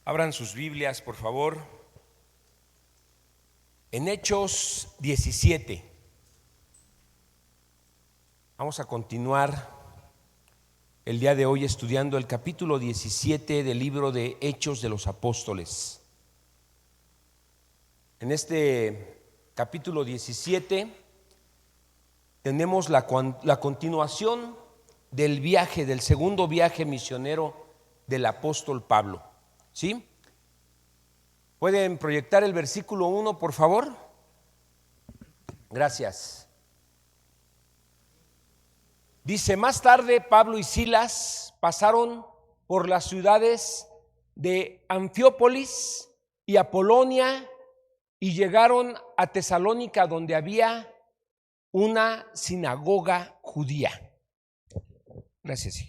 Abran sus Biblias, por favor, en Hechos 17. Vamos a continuar el día de hoy estudiando el capítulo 17 del libro de Hechos de los Apóstoles. En este capítulo 17 tenemos la continuación del viaje, del segundo viaje misionero del apóstol Pablo. ¿Sí? ¿Pueden proyectar el versículo 1, por favor? Gracias. Dice: más tarde Pablo y Silas pasaron por las ciudades de Anfiópolis y Apolonia y llegaron a Tesalónica, donde había una sinagoga judía. Gracias.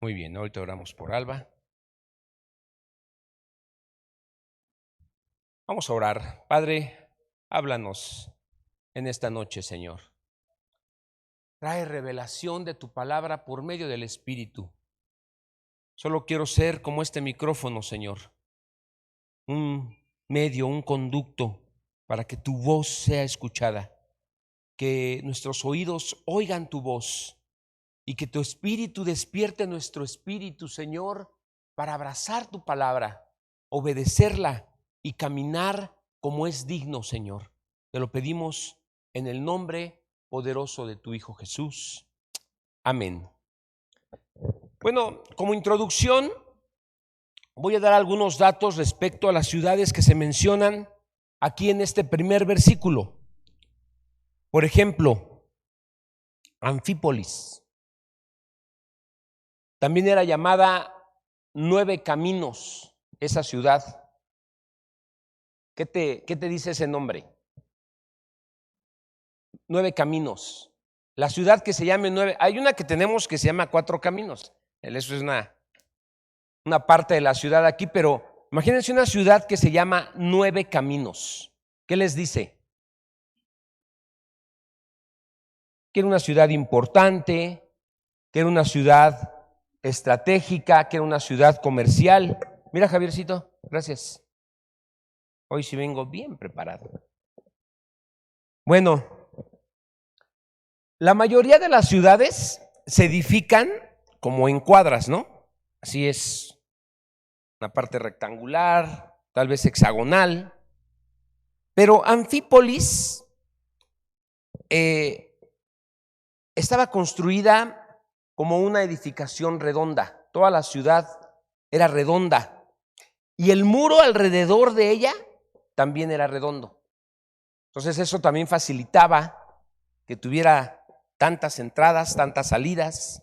Muy bien, ahorita oramos por Alba. Vamos a orar. Padre, háblanos en esta noche, Señor. Trae revelación de tu palabra por medio del Espíritu. Solo quiero ser como este micrófono, Señor, un medio, un conducto para que tu voz sea escuchada, que nuestros oídos oigan tu voz y que tu Espíritu despierte nuestro espíritu, Señor, para abrazar tu palabra, obedecerla y caminar como es digno, Señor. Te lo pedimos en el nombre poderoso de tu Hijo Jesús. Amén. Bueno, como introducción voy a dar algunos datos respecto a las ciudades que se mencionan aquí en este primer versículo. Por ejemplo, Anfípolis también era llamada 9 Caminos, esa ciudad. ¿Qué te dice ese nombre? 9 Caminos. La ciudad que se llame 9, hay una que tenemos que se llama 4 Caminos. Eso es una parte de la ciudad aquí, pero imagínense una ciudad que se llama 9 Caminos. ¿Qué les dice? Que era una ciudad importante, que era una ciudad estratégica, que era una ciudad comercial. Mira, Javiercito, gracias. Hoy sí vengo bien preparado. Bueno, la mayoría de las ciudades se edifican como en cuadras, ¿no? Así es, una parte rectangular, tal vez hexagonal. Pero Anfípolis estaba construida como una edificación redonda. Toda la ciudad era redonda y el muro alrededor de ella también era redondo. Entonces eso también facilitaba que tuviera tantas entradas, tantas salidas.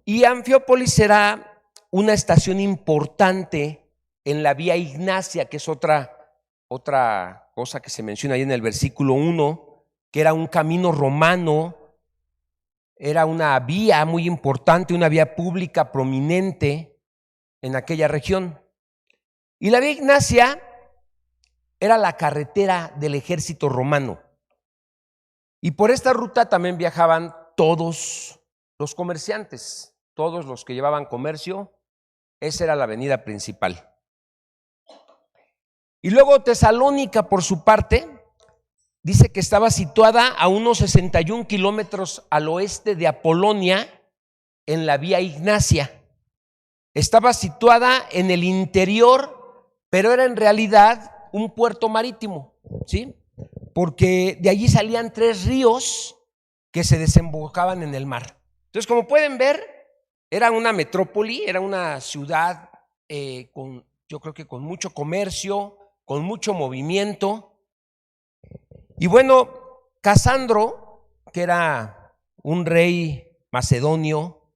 Y Anfípolis era una estación importante en la Vía Ignacia, que es otra cosa que se menciona ahí en el versículo 1, que era un camino romano, era una vía muy importante, una vía pública prominente en aquella región. Y la Vía Ignacia era la carretera del ejército romano. Y por esta ruta también viajaban todos los comerciantes, todos los que llevaban comercio. Esa era la avenida principal. Y luego Tesalónica, por su parte, dice que estaba situada a unos 61 kilómetros al oeste de Apolonia, en la Vía Ignacia. Estaba situada en el interior, pero era en realidad un puerto marítimo, ¿sí? Porque de allí salían 3 ríos que se desembocaban en el mar. Entonces, como pueden ver, era una metrópoli, era una ciudad yo creo que con mucho comercio, con mucho movimiento. Y bueno, Casandro, que era un rey macedonio,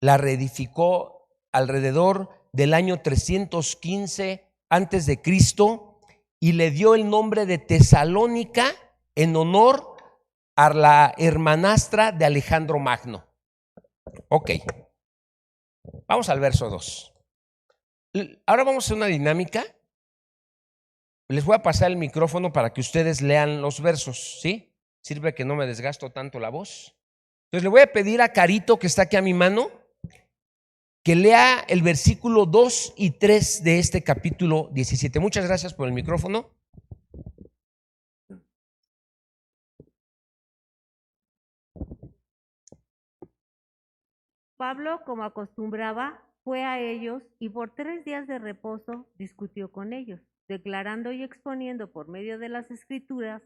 la reedificó alrededor del año 315 antes de Cristo y le dio el nombre de Tesalónica en honor a la hermanastra de Alejandro Magno. Ok, vamos al verso 2. Ahora vamos a hacer una dinámica. Les voy a pasar el micrófono para que ustedes lean los versos, ¿sí? Sirve que no me desgasto tanto la voz. Entonces le voy a pedir a Carito, que está aquí a mi mano, que lea el versículo 2 y 3 de este capítulo 17. Muchas gracias por el micrófono. Pablo, como acostumbraba, fue a ellos y por 3 días de reposo discutió con ellos, declarando y exponiendo por medio de las Escrituras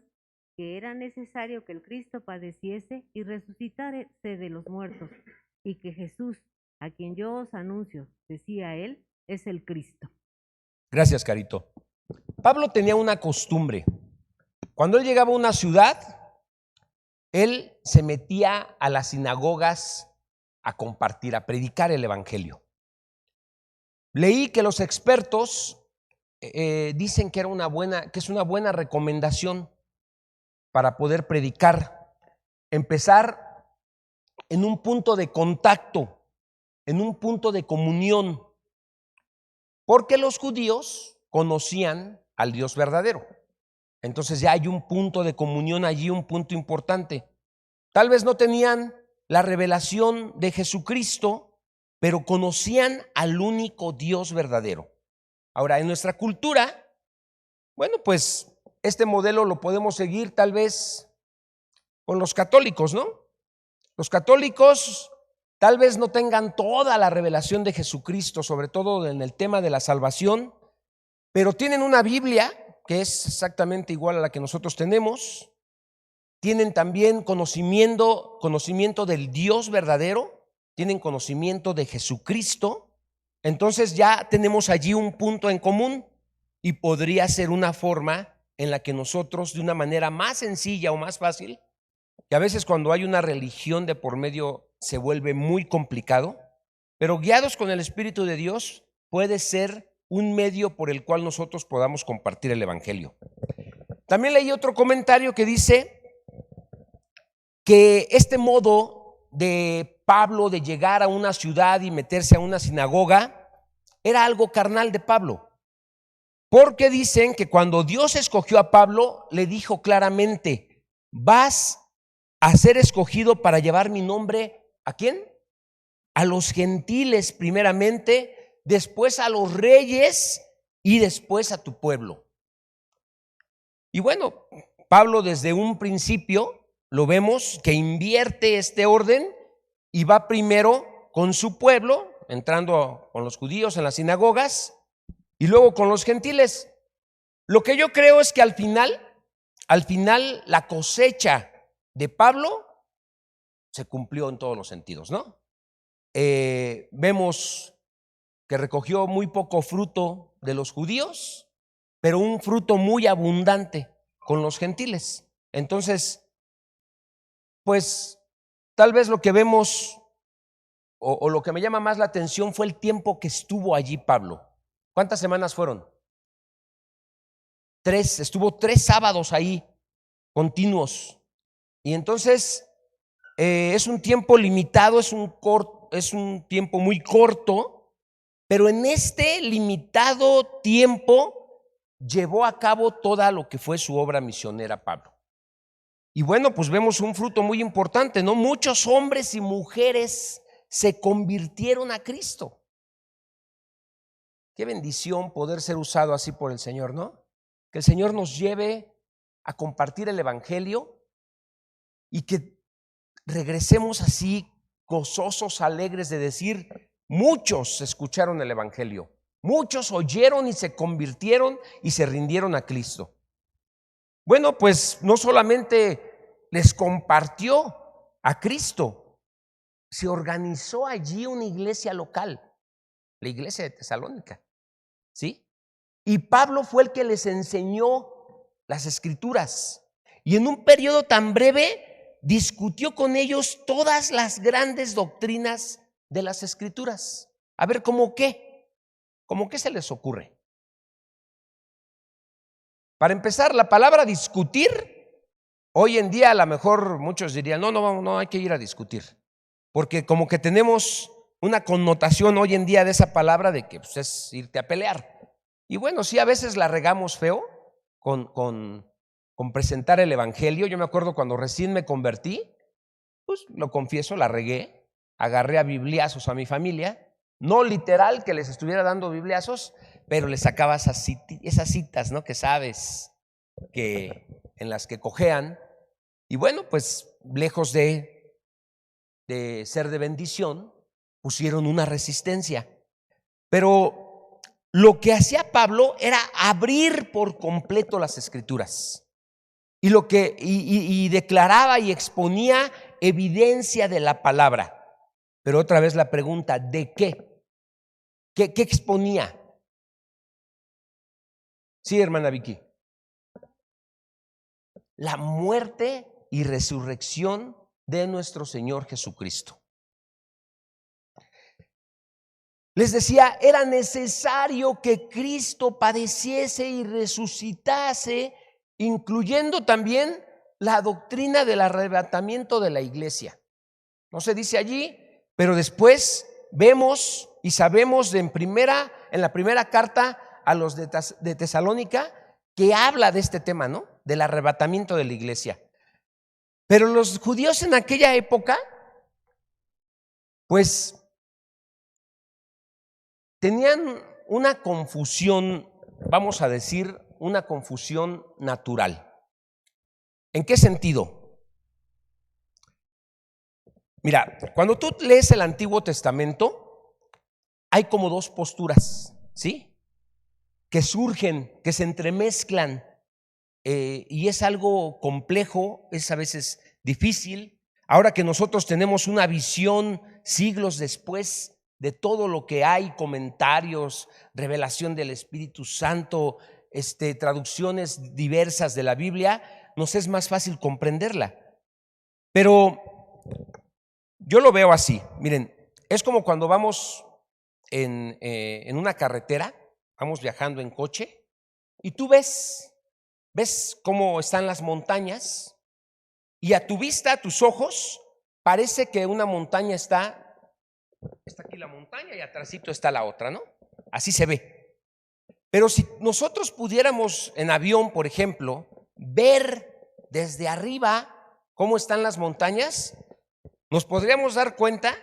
que era necesario que el Cristo padeciese y resucitase de los muertos, y que Jesús, a quien yo os anuncio, decía él, es el Cristo. Gracias, Carito. Pablo tenía una costumbre. Cuando él llegaba a una ciudad, él se metía a las sinagogas a compartir, a predicar el evangelio. Leí que los expertos dicen que es una buena recomendación para poder predicar, empezar en un punto de contacto, en un punto de comunión, porque los judíos conocían al Dios verdadero. Entonces ya hay un punto de comunión allí, un punto importante. Tal vez no tenían la revelación de Jesucristo, pero conocían al único Dios verdadero. Ahora, en nuestra cultura, bueno, pues este modelo lo podemos seguir tal vez con los católicos, ¿no? Los católicos tal vez no tengan toda la revelación de Jesucristo, sobre todo en el tema de la salvación, pero tienen una Biblia que es exactamente igual a la que nosotros tenemos. Tienen también conocimiento del Dios verdadero, tienen conocimiento de Jesucristo. Entonces ya tenemos allí un punto en común y podría ser una forma en la que nosotros, de una manera más sencilla o más fácil, que a veces cuando hay una religión de por medio se vuelve muy complicado, pero guiados con el Espíritu de Dios puede ser un medio por el cual nosotros podamos compartir el evangelio. También leí otro comentario que dice que este modo de Pablo de llegar a una ciudad y meterse a una sinagoga era algo carnal de Pablo, porque dicen que cuando Dios escogió a Pablo, le dijo claramente: vas a ser escogido para llevar mi nombre, ¿a quién? A los gentiles primeramente, después a los reyes y después a tu pueblo. Y bueno, Pablo desde un principio lo vemos que invierte este orden y va primero con su pueblo, entrando con los judíos en las sinagogas y luego con los gentiles. Lo que yo creo es que al final la cosecha de Pablo se cumplió en todos los sentidos, ¿no? Vemos que recogió muy poco fruto de los judíos, pero un fruto muy abundante con los gentiles. Entonces, pues tal vez lo que vemos o lo que me llama más la atención fue el tiempo que estuvo allí Pablo. ¿Cuántas semanas fueron? 3, estuvo 3 sábados ahí continuos. Y entonces es un tiempo limitado, es un tiempo muy corto, pero en este limitado tiempo llevó a cabo toda lo que fue su obra misionera Pablo. Y bueno, pues vemos un fruto muy importante, ¿no? Muchos hombres y mujeres se convirtieron a Cristo. Qué bendición poder ser usado así por el Señor, ¿no? Que el Señor nos lleve a compartir el evangelio y que regresemos así gozosos, alegres de decir: muchos escucharon el evangelio, muchos oyeron y se convirtieron y se rindieron a Cristo. Bueno, pues no solamente les compartió a Cristo, se organizó allí una iglesia local, la iglesia de Tesalónica, ¿sí? Y Pablo fue el que les enseñó las escrituras y en un periodo tan breve discutió con ellos todas las grandes doctrinas de las escrituras. A ver, ¿cómo qué se les ocurre? Para empezar, la palabra discutir, hoy en día a lo mejor muchos dirían: no hay que ir a discutir, porque como que tenemos una connotación hoy en día de esa palabra de que pues, es irte a pelear. Y bueno, sí, a veces la regamos feo con presentar el evangelio. Yo me acuerdo cuando recién me convertí, pues lo confieso, la regué, agarré a bibliazos a mi familia, no literal que les estuviera dando bibliazos, pero les sacaba esas citas, ¿no? Que sabes que en las que cojean, y bueno, pues lejos de ser de bendición, pusieron una resistencia. Pero lo que hacía Pablo era abrir por completo las Escrituras. Y declaraba y exponía evidencia de la palabra. Pero otra vez la pregunta, ¿de qué? ¿Qué exponía? Sí, hermana Vicky. La muerte y resurrección de nuestro Señor Jesucristo. Les decía, era necesario que Cristo padeciese y resucitase, incluyendo también la doctrina del arrebatamiento de la iglesia. No se dice allí, pero después vemos y sabemos en la primera carta a los de Tesalónica que habla de este tema, ¿no? Del arrebatamiento de la iglesia. Pero los judíos en aquella época, pues, tenían una confusión, vamos a decir, una confusión natural. ¿En qué sentido? Mira, cuando tú lees el Antiguo Testamento, hay como dos posturas, ¿sí? Que surgen, que se entremezclan, y es algo complejo, es a veces difícil. Ahora que nosotros tenemos una visión siglos después de todo lo que hay, comentarios, revelación del Espíritu Santo, traducciones diversas de la Biblia, nos es más fácil comprenderla. Pero yo lo veo así, miren, es como cuando vamos en una carretera, vamos viajando en coche y tú ves cómo están las montañas y a tu vista, a tus ojos, parece que una montaña está aquí la montaña y atrásito está la otra, ¿no? Así se ve. Pero si nosotros pudiéramos en avión, por ejemplo, ver desde arriba cómo están las montañas, nos podríamos dar cuenta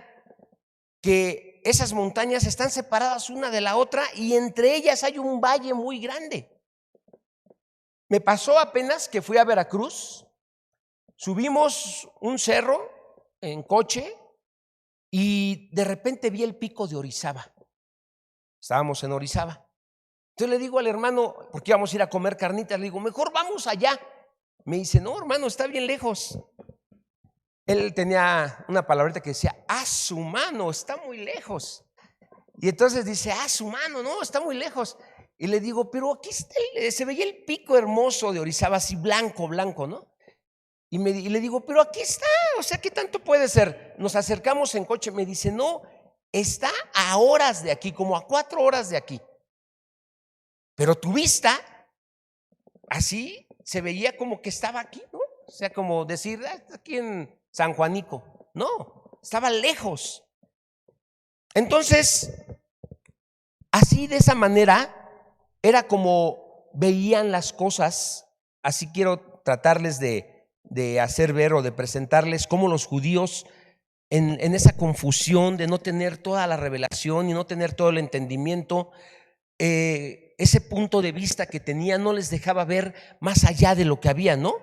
que esas montañas están separadas una de la otra y entre ellas hay un valle muy grande. Me pasó apenas que fui a Veracruz, subimos un cerro en coche y de repente vi el pico de Orizaba. Estábamos en Orizaba. Entonces le digo al hermano, porque íbamos a ir a comer carnitas, le digo, mejor vamos allá. Me dice, no, hermano, está bien lejos. Él tenía una palabrita que decía, a su mano, está muy lejos. Y entonces dice, a su mano, no, está muy lejos. Y le digo, pero aquí está se veía el pico hermoso de Orizaba, así blanco, ¿no? Y le digo, pero aquí está, o sea, ¿qué tanto puede ser? Nos acercamos en coche, me dice, no, está a horas de aquí, como a 4 horas de aquí. Pero tu vista, así, se veía como que estaba aquí, ¿no? O sea, como decir, aquí en San Juanico. No, estaba lejos. Entonces, así de esa manera, era como veían las cosas. Así quiero tratarles de hacer ver o de presentarles cómo los judíos en esa confusión de no tener toda la revelación y no tener todo el entendimiento, ese punto de vista que tenían no les dejaba ver más allá de lo que había, ¿no?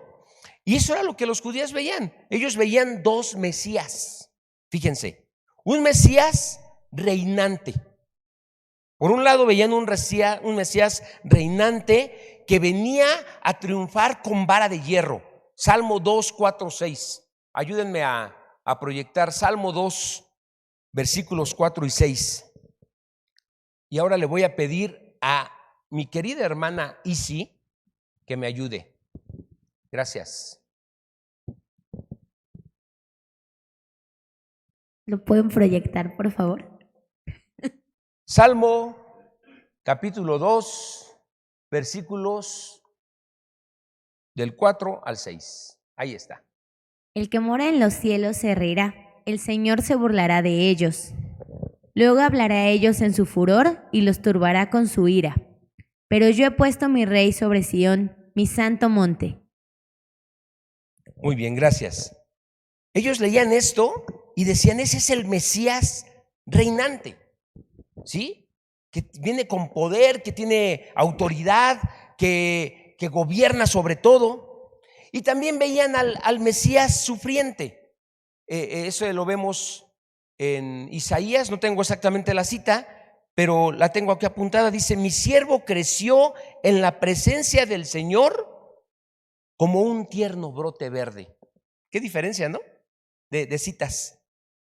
Y eso era lo que los judíos veían. Ellos veían 2 Mesías. Fíjense, un Mesías reinante. Por un lado veían un Mesías reinante que venía a triunfar con vara de hierro. Salmo 2, 4, 6. Ayúdenme a proyectar Salmo 2, versículos 4 y 6. Y ahora le voy a pedir a mi querida hermana Isi que me ayude. Gracias. ¿Lo pueden proyectar, por favor? Salmo capítulo 2, versículos del 4 al 6. Ahí está. El que mora en los cielos se reirá, el Señor se burlará de ellos. Luego hablará a ellos en su furor y los turbará con su ira. Pero yo he puesto mi rey sobre Sión, mi santo monte. Muy bien, gracias. ellos leían esto y decían, ese es el Mesías reinante, ¿sí? Que viene con poder, que tiene autoridad, que gobierna sobre todo. Y también veían al Mesías sufriente. Eso lo vemos en Isaías, no tengo exactamente la cita, pero la tengo aquí apuntada. Dice, mi siervo creció en la presencia del Señor como un tierno brote verde. Qué diferencia, ¿no? De citas.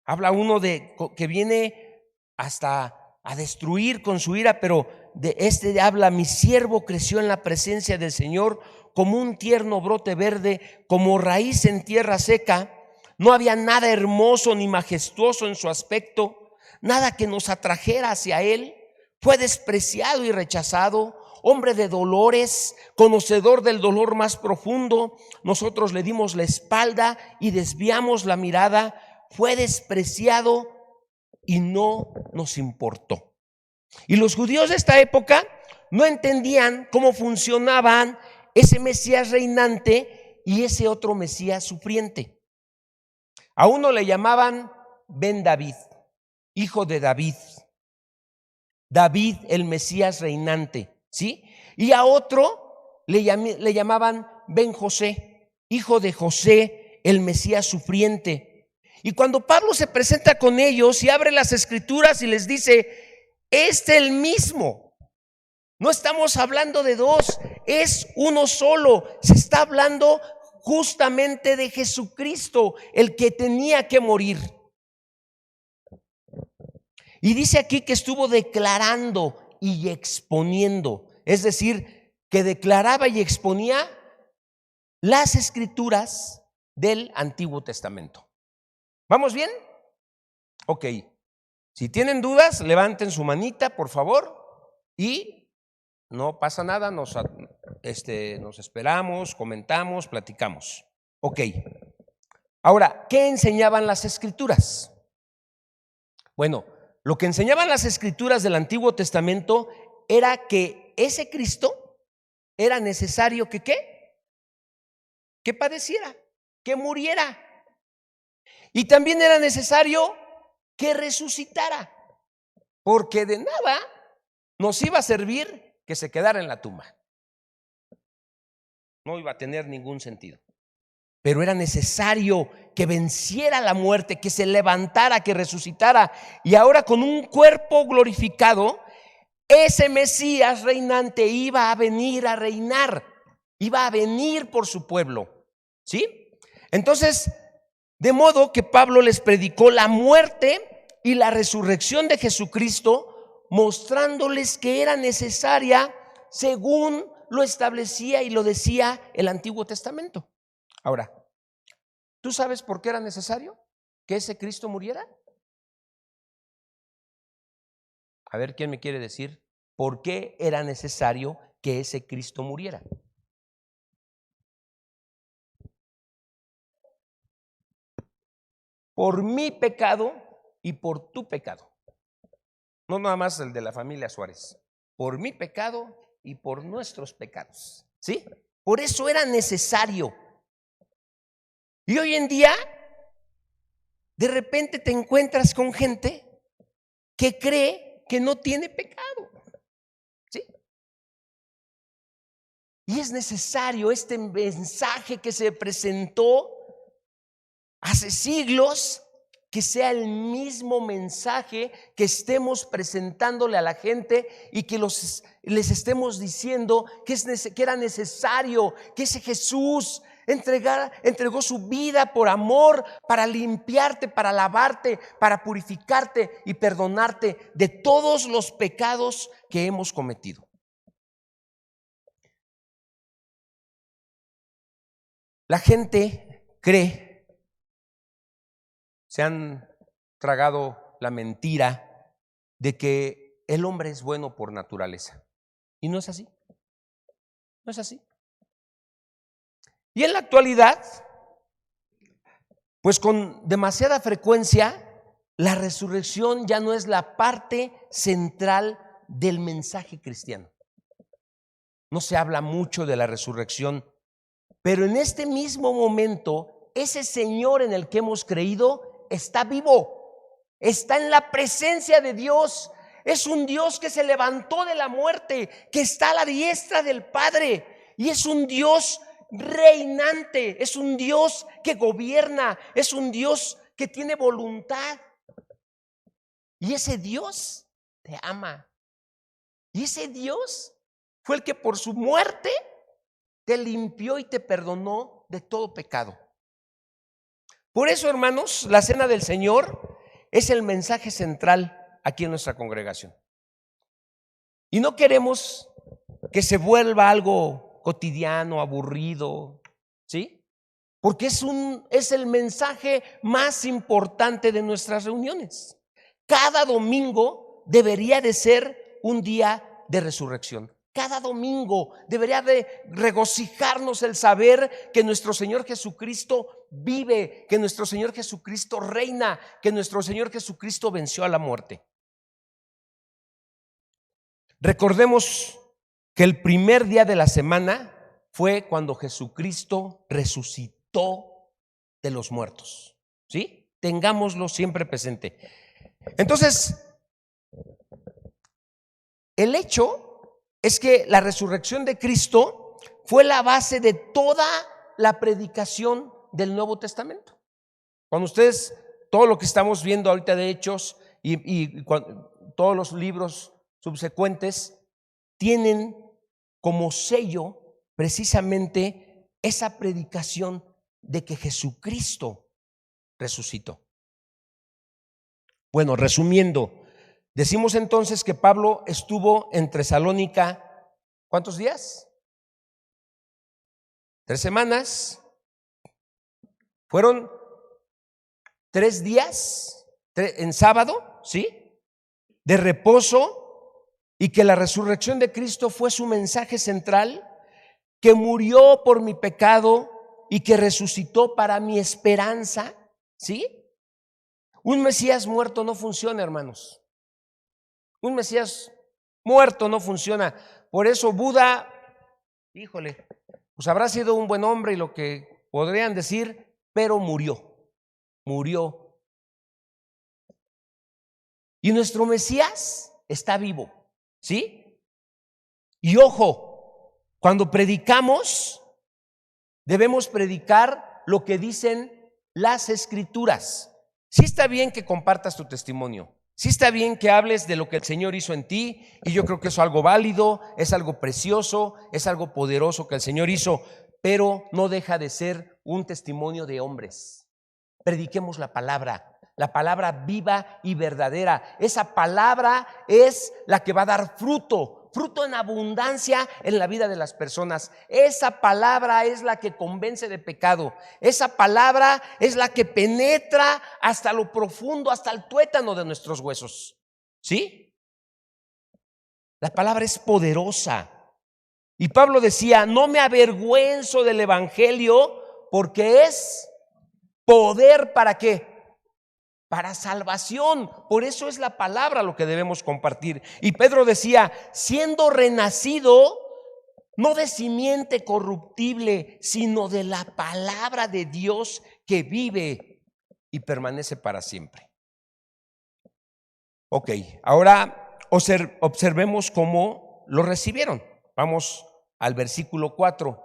Habla uno de que viene hasta a destruir con su ira, pero de este habla, mi siervo creció en la presencia del Señor como un tierno brote verde, como raíz en tierra seca. No había nada hermoso ni majestuoso en su aspecto, nada que nos atrajera hacia él. Fue despreciado y rechazado, hombre de dolores, conocedor del dolor más profundo. Nosotros le dimos la espalda y desviamos la mirada. Fue despreciado y no nos importó. Y los judíos de esta época no entendían cómo funcionaban ese Mesías reinante y ese otro Mesías sufriente. A uno le llamaban Ben David, hijo de David. David, el Mesías reinante, ¿sí? Y a otro le llamaban Ben José, hijo de José, el Mesías sufriente. Y cuando Pablo se presenta con ellos y abre las escrituras y les dice, es el mismo. No estamos hablando de dos, es uno solo. Se está hablando justamente de Jesucristo, el que tenía que morir. Y dice aquí que estuvo declarando y exponiendo, es decir, que declaraba y exponía las escrituras del Antiguo Testamento. ¿Vamos bien? Ok. Si tienen dudas, levanten su manita, por favor, y no pasa nada, nos esperamos, comentamos, platicamos. Ok. Ahora, ¿qué enseñaban las escrituras? Bueno, lo que enseñaban las escrituras del Antiguo Testamento era que ese Cristo era necesario que ¿qué? Que padeciera, que muriera. Y también era necesario que resucitara, porque de nada nos iba a servir que se quedara en la tumba. No iba a tener ningún sentido. Pero era necesario que venciera la muerte, que se levantara, que resucitara. Y ahora con un cuerpo glorificado, ese Mesías reinante iba a venir a reinar, iba a venir por su pueblo, ¿sí? Entonces, de modo que Pablo les predicó la muerte y la resurrección de Jesucristo, mostrándoles que era necesaria según lo establecía y lo decía el Antiguo Testamento. Ahora, ¿tú sabes por qué era necesario que ese Cristo muriera? A ver, ¿quién me quiere decir por qué era necesario que ese Cristo muriera? Por mi pecado y por tu pecado. No nada más el de la familia Suárez. Por mi pecado y por nuestros pecados. ¿Sí? Por eso era necesario. Y hoy en día, de repente te encuentras con gente que cree que no tiene pecado. ¿Sí? Y es necesario este mensaje que se presentó hace siglos, que sea el mismo mensaje que estemos presentándole a la gente y que les estemos diciendo que era necesario que ese Jesús entregó su vida por amor para limpiarte, para lavarte, para purificarte y perdonarte de todos los pecados que hemos cometido. La gente cree, se han tragado la mentira de que el hombre es bueno por naturaleza. Y no es así. No es así. Y en la actualidad, pues con demasiada frecuencia, la resurrección ya no es la parte central del mensaje cristiano. No se habla mucho de la resurrección, pero en este mismo momento ese Señor en el que hemos creído está vivo, está en la presencia de Dios. Es un Dios que se levantó de la muerte, que está a la diestra del Padre, y es un Dios reinante, es un Dios que gobierna, es un Dios que tiene voluntad. Y ese Dios te ama. Y ese Dios fue el que por su muerte te limpió y te perdonó de todo pecado. Por eso, hermanos, la cena del Señor es el mensaje central aquí en nuestra congregación. Y no queremos que se vuelva algo cotidiano, aburrido, ¿sí? Porque es el mensaje más importante de nuestras reuniones. Cada domingo debería de ser un día de resurrección. Cada domingo debería de regocijarnos el saber que nuestro Señor Jesucristo vive, que nuestro Señor Jesucristo reina, que nuestro Señor Jesucristo venció a la muerte. Recordemos que el primer día de la semana fue cuando Jesucristo resucitó de los muertos, ¿sí? Tengámoslo siempre presente. Entonces, el hecho es que la resurrección de Cristo fue la base de toda la predicación del Nuevo Testamento. Cuando ustedes, todo lo que estamos viendo ahorita de Hechos y todos los libros subsecuentes tienen como sello precisamente esa predicación de que Jesucristo resucitó. Bueno, resumiendo, decimos entonces que Pablo estuvo en Tesalónica, ¿cuántos días? 3 semanas. Fueron 3 días en sábado, ¿sí? De reposo, y que la resurrección de Cristo fue su mensaje central, que murió por mi pecado y que resucitó para mi esperanza, ¿sí? Un Mesías muerto no funciona, hermanos. Un Mesías muerto no funciona. Por eso Buda, híjole, pues habrá sido un buen hombre y lo que podrían decir, pero murió. Y nuestro Mesías está vivo, ¿sí? Y ojo, cuando predicamos, debemos predicar lo que dicen las Escrituras. Sí está bien que compartas tu testimonio, sí está bien que hables de lo que el Señor hizo en ti, y yo creo que es algo válido, es algo precioso, es algo poderoso que el Señor hizo, pero no deja de ser un testimonio de hombres. Prediquemos la palabra viva y verdadera. Esa palabra es la que va a dar fruto en abundancia en la vida de las personas. Esa palabra es la que convence de pecado. Esa palabra es la que penetra hasta lo profundo, hasta el tuétano de nuestros huesos, ¿sí? La palabra es poderosa. Y Pablo decía: no me avergüenzo del evangelio, porque es poder. ¿Para qué? Para salvación. Por eso es la palabra lo que debemos compartir. Y Pedro decía: siendo renacido no de simiente corruptible, sino de la palabra de Dios que vive y permanece para siempre. Ok, ahora observemos cómo lo recibieron. Vamos al versículo 4.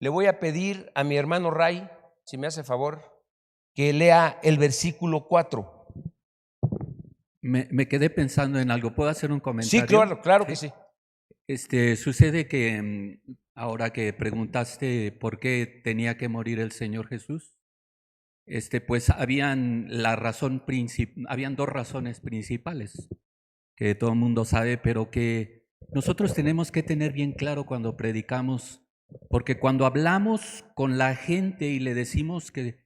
Le voy a pedir a mi hermano Ray, si me hace favor, que lea el versículo 4. Me quedé pensando en algo. ¿Puedo hacer un comentario? Sí, claro que sí. Sucede que ahora que preguntaste por qué tenía que morir el Señor Jesús, pues habían dos razones principales que todo el mundo sabe, pero que nosotros tenemos que tener bien claro cuando predicamos, porque cuando hablamos con la gente y le decimos que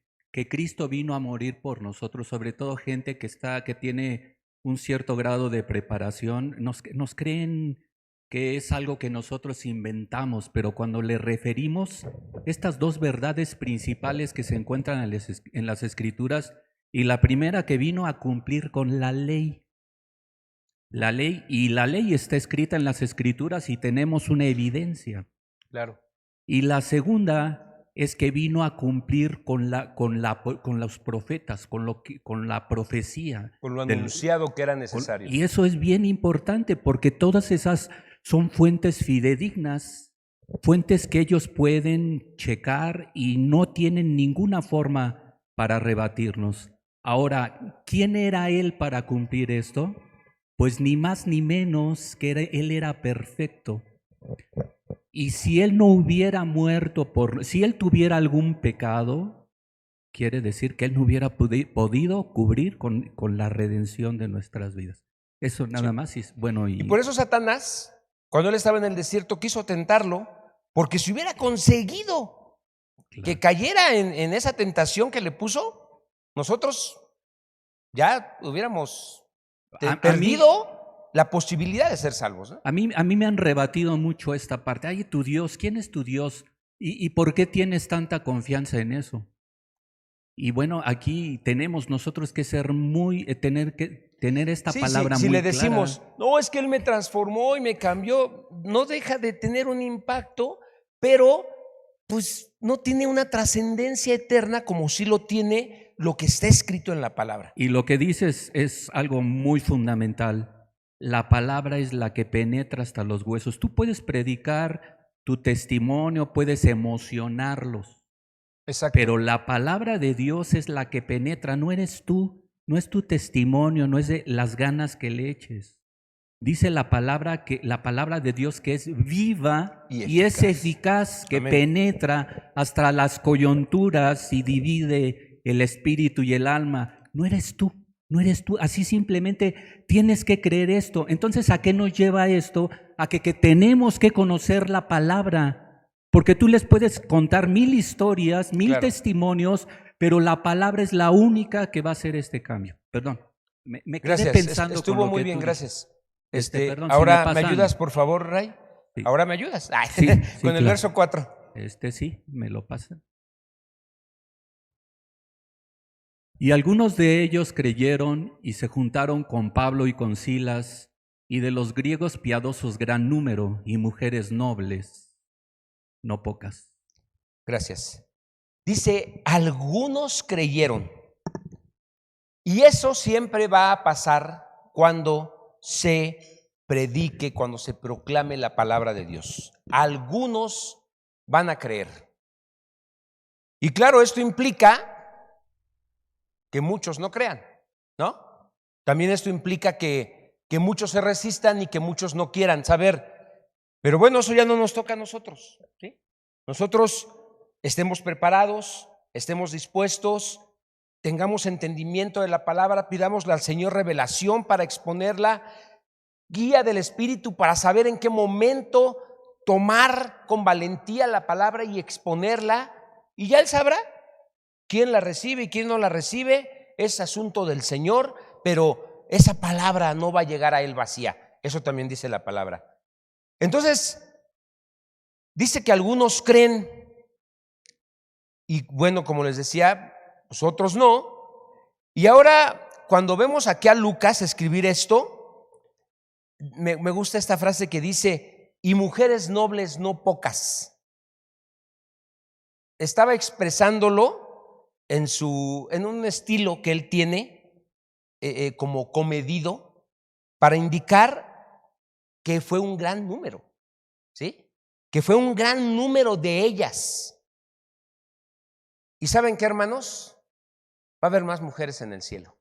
Cristo vino a morir por nosotros, sobre todo gente que tiene un cierto grado de preparación, nos creen que es algo que nosotros inventamos, pero cuando le referimos estas dos verdades principales que se encuentran en las Escrituras, y la primera, que vino a cumplir con la ley. La ley está escrita en las Escrituras y tenemos una evidencia. Claro. Y la segunda, es que vino a cumplir con los profetas, con la profecía. Por lo anunciado que era necesario. Y eso es bien importante porque todas esas son fuentes fidedignas, fuentes que ellos pueden checar y no tienen ninguna forma para rebatirnos. Ahora, ¿quién era él para cumplir esto? Pues ni más ni menos que él era perfecto. Y si él no hubiera muerto si él tuviera algún pecado, quiere decir que él no hubiera podido cubrir con la redención de nuestras vidas. Eso nada más es bueno. Y por eso Satanás, cuando él estaba en el desierto, quiso tentarlo, porque si hubiera conseguido que cayera en esa tentación que le puso, nosotros ya hubiéramos perdido la posibilidad de ser salvos, ¿no? A mí me han rebatido mucho esta parte. Ay, tu Dios, ¿quién es tu Dios? ¿Y por qué tienes tanta confianza en eso? Y bueno, aquí tenemos nosotros que ser tener esta palabra si muy le decimos, clara. no, es que Él me transformó y me cambió, no deja de tener un impacto, pero pues no tiene una trascendencia eterna como sí lo tiene lo que está escrito en la palabra. Y lo que dices es algo muy fundamental. La palabra es la que penetra hasta los huesos. Tú puedes predicar tu testimonio, puedes emocionarlos. Exacto. Pero la palabra de Dios es la que penetra, no eres tú, no es tu testimonio, no es de las ganas que le eches. Dice la palabra de Dios que es viva y es eficaz, que Amén. penetra hasta las coyunturas y divide el espíritu y el alma. No eres tú, así simplemente tienes que creer esto. Entonces, ¿a qué nos lleva esto? A que tenemos que conocer la palabra. Porque tú les puedes contar 1000 historias, 1000 testimonios, pero la palabra es la única que va a hacer este cambio. Perdón, me gracias. quedé pensando. Estuvo muy bien, gracias. Perdón, ahora, si ¿me ayudas, por favor, Ray? Sí. ¿Ahora me ayudas? Sí, con el claro. verso 4. Sí, me lo pasan. Y algunos de ellos creyeron y se juntaron con Pablo y con Silas, y de los griegos piadosos gran número, y mujeres nobles, no pocas. Gracias. Dice, algunos creyeron. Y eso siempre va a pasar cuando se predique, cuando se proclame la palabra de Dios. Algunos van a creer. Y claro, esto implica que muchos no crean, ¿no? También esto implica que muchos se resistan y que muchos no quieran saber. Pero bueno, eso ya no nos toca a nosotros, ¿sí? Nosotros estemos preparados, estemos dispuestos, tengamos entendimiento de la palabra, pidámosle al Señor revelación para exponerla, guía del Espíritu para saber en qué momento tomar con valentía la palabra y exponerla, y ya Él sabrá quién la recibe y quién no la recibe. Es asunto del Señor, pero esa palabra no va a llegar a Él vacía. Eso también dice la palabra. Entonces, dice que algunos creen, y bueno, como les decía, pues otros no. Y ahora, cuando vemos aquí a Lucas escribir esto, me gusta esta frase que dice, y mujeres nobles no pocas. Estaba expresándolo en un estilo que él tiene como comedido para indicar que fue un gran número, ¿sí? Que fue un gran número de ellas. ¿Y saben qué, hermanos? Va a haber más mujeres en el cielo.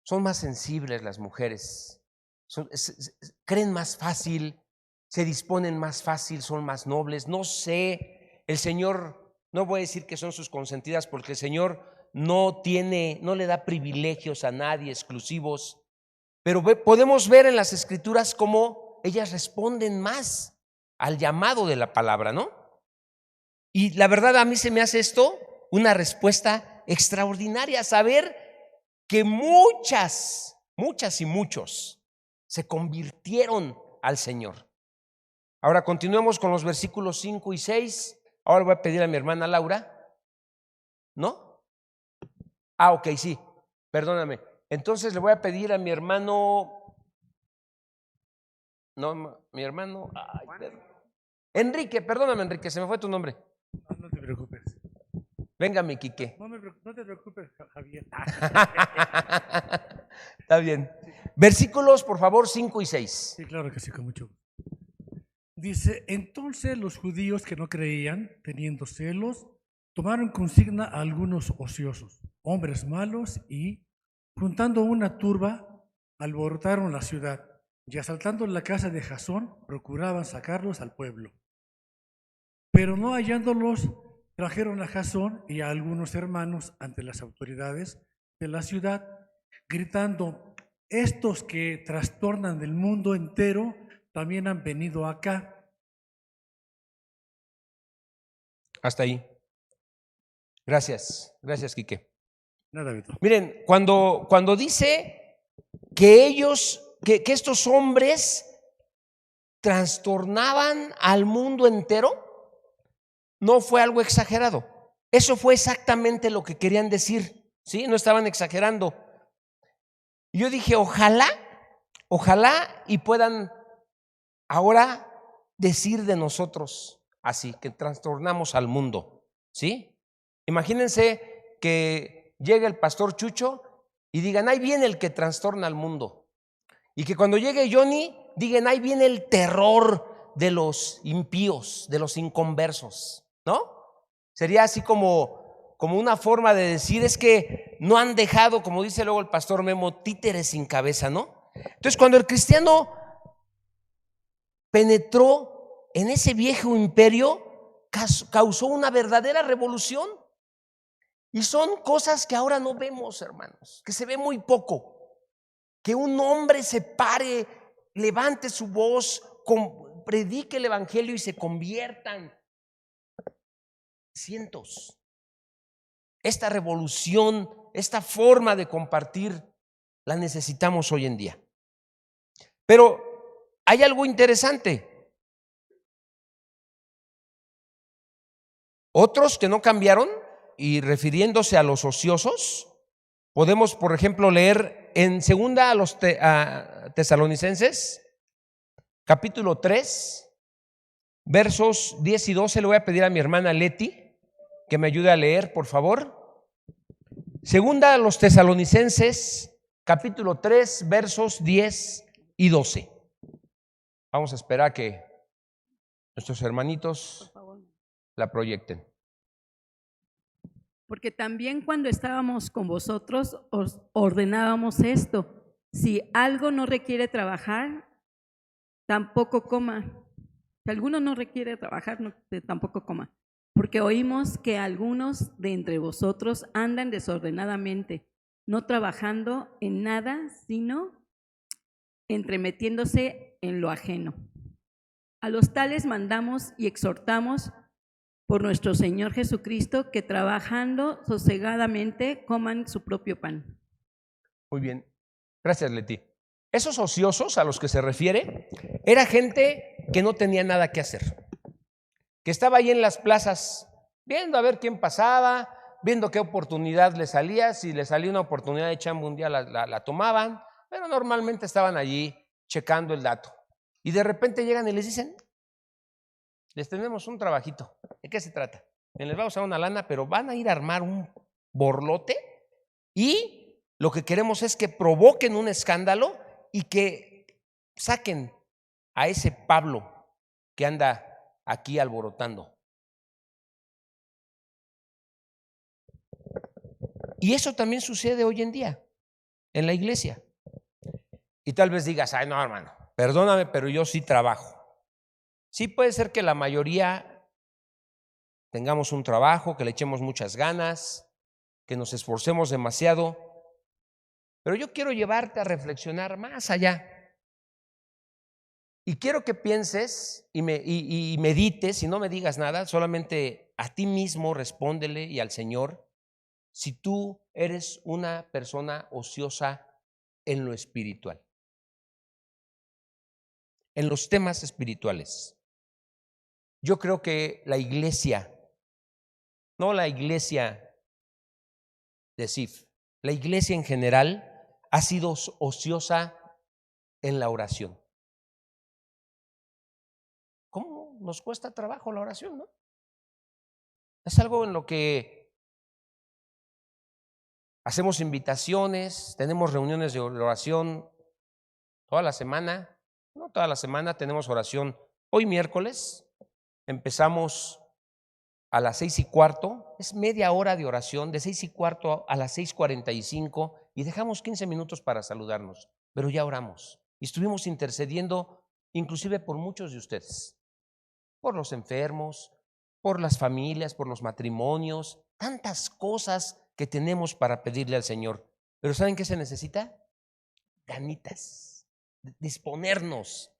Son más sensibles las mujeres, creen más fácil, se disponen más fácil, son más nobles. No sé, el Señor, no voy a decir que son sus consentidas, porque el Señor no le da privilegios a nadie exclusivos, pero podemos ver en las Escrituras cómo ellas responden más al llamado de la palabra, ¿no? Y la verdad, a mí se me hace esto una respuesta extraordinaria, saber que muchas y muchos se convirtieron al Señor. Ahora continuemos con los versículos 5 y 6. Ahora voy a pedir a mi hermana Laura. ¿No? Ok, sí, perdóname. Entonces le voy a pedir a mi hermano. No, mi hermano. Ay, Enrique, perdóname, Enrique, se me fue tu nombre. No te preocupes. Venga, mi Quique. No te preocupes, Javier. Está bien. Versículos, por favor, 5 y 6. Sí, claro que sí, con mucho gusto. Dice, entonces los judíos que no creían, teniendo celos, tomaron consigna a algunos ociosos, hombres malos, y, juntando una turba, alborotaron la ciudad, y asaltando la casa de Jasón, procuraban sacarlos al pueblo. Pero no hallándolos, trajeron a Jasón y a algunos hermanos ante las autoridades de la ciudad, gritando, estos que trastornan del mundo entero también han venido acá. Hasta ahí. Gracias, gracias, Quique. Nada, Beto. Miren, cuando dice que ellos, que estos hombres trastornaban al mundo entero, no fue algo exagerado. Eso fue exactamente lo que querían decir, ¿sí? No estaban exagerando. Yo dije, ojalá y puedan ahora decir de nosotros así, que trastornamos al mundo, ¿sí? Imagínense que llegue el pastor Chucho y digan, ahí viene el que trastorna al mundo. Y que cuando llegue Johnny, digan, ahí viene el terror de los impíos, de los inconversos, ¿no? Sería así como una forma de decir, es que no han dejado, como dice luego el pastor Memo, títeres sin cabeza, ¿no? Entonces, cuando el cristiano penetró en ese viejo imperio, causó una verdadera revolución. Y son cosas que ahora no vemos, hermanos, que se ve muy poco. Que un hombre se pare, levante su voz, predique el evangelio y se conviertan cientos. Esta revolución, esta forma de compartir, la necesitamos hoy en día. Pero hay algo interesante. Otros que no cambiaron, y refiriéndose a los ociosos, podemos, por ejemplo, leer en segunda a los Tesalonicenses, capítulo 3, versos 10 y 12. Le voy a pedir a mi hermana Leti que me ayude a leer, por favor. Segunda a los Tesalonicenses, capítulo 3, versos 10 y 12. Vamos a esperar a que nuestros hermanitos la proyecten. Porque también cuando estábamos con vosotros os ordenábamos esto: si algo no requiere trabajar, tampoco coma. Si alguno no requiere trabajar, tampoco coma. Porque oímos que algunos de entre vosotros andan desordenadamente, no trabajando en nada, sino entremetiéndose en lo ajeno. A los tales mandamos y exhortamos por nuestro Señor Jesucristo, que trabajando sosegadamente coman su propio pan. Muy bien, gracias, Leti. Esos ociosos a los que se refiere era gente que no tenía nada que hacer, que estaba ahí en las plazas viendo a ver quién pasaba, viendo qué oportunidad le salía. Si le salía una oportunidad de chamba un día la tomaban, pero normalmente estaban allí checando el dato. Y de repente llegan y les dicen, les tenemos un trabajito. ¿De qué se trata? Les vamos a dar una lana, pero van a ir a armar un borlote y lo que queremos es que provoquen un escándalo y que saquen a ese Pablo que anda aquí alborotando. Y eso también sucede hoy en día en la iglesia. Y tal vez digas, ay, no, hermano, perdóname, pero yo sí trabajo. Sí puede ser que la mayoría tengamos un trabajo, que le echemos muchas ganas, que nos esforcemos demasiado, pero yo quiero llevarte a reflexionar más allá. Y quiero que pienses y medites, y no me digas nada, solamente a ti mismo respóndele y al Señor, si tú eres una persona ociosa en lo espiritual, en los temas espirituales. Yo creo que la iglesia, no la iglesia de SIF, la iglesia en general ha sido ociosa en la oración. ¿Cómo nos cuesta trabajo la oración, ¿no? Es algo en lo que hacemos invitaciones, tenemos reuniones de oración toda la semana, no toda la semana, tenemos oración. Hoy miércoles empezamos a las 6:15, es media hora de oración, de 6:15 a las 6:45 y dejamos 15 minutos para saludarnos, pero ya oramos y estuvimos intercediendo inclusive por muchos de ustedes, por los enfermos, por las familias, por los matrimonios, tantas cosas que tenemos para pedirle al Señor. Pero ¿saben qué se necesita? Ganitas, disponernos,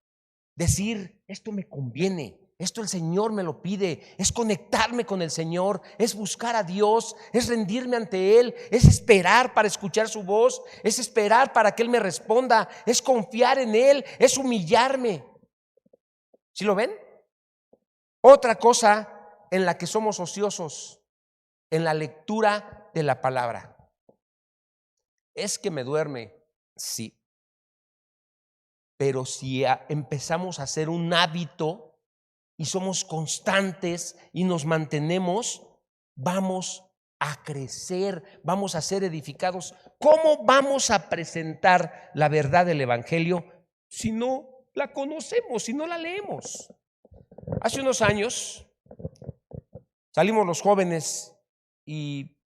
decir, esto me conviene, esto el Señor me lo pide, es conectarme con el Señor, es buscar a Dios, es rendirme ante Él, es esperar para escuchar su voz, es esperar para que Él me responda, es confiar en Él, es humillarme. ¿Sí lo ven? Otra cosa en la que somos ociosos, en la lectura de la palabra. Es que me duerme, sí. Pero si empezamos a hacer un hábito y somos constantes y nos mantenemos, vamos a crecer, vamos a ser edificados. ¿Cómo vamos a presentar la verdad del Evangelio si no la conocemos, si no la leemos? Hace unos años salimos los jóvenes y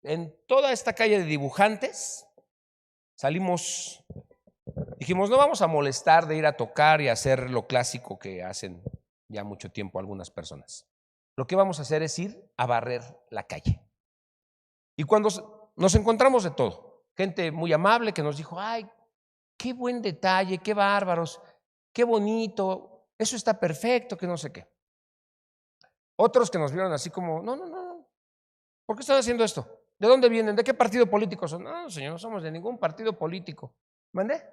en toda esta calle de dibujantes salimos, dijimos, no vamos a molestar de ir a tocar y hacer lo clásico que hacen ya mucho tiempo algunas personas. Lo que vamos a hacer es ir a barrer la calle. Y cuando nos encontramos de todo, gente muy amable que nos dijo, ay, qué buen detalle, qué bárbaros, qué bonito, eso está perfecto, que no sé qué. Otros que nos vieron así como, no, ¿por qué están haciendo esto? ¿De dónde vienen? ¿De qué partido político son? No, señor, no somos de ningún partido político. ¿Mandé?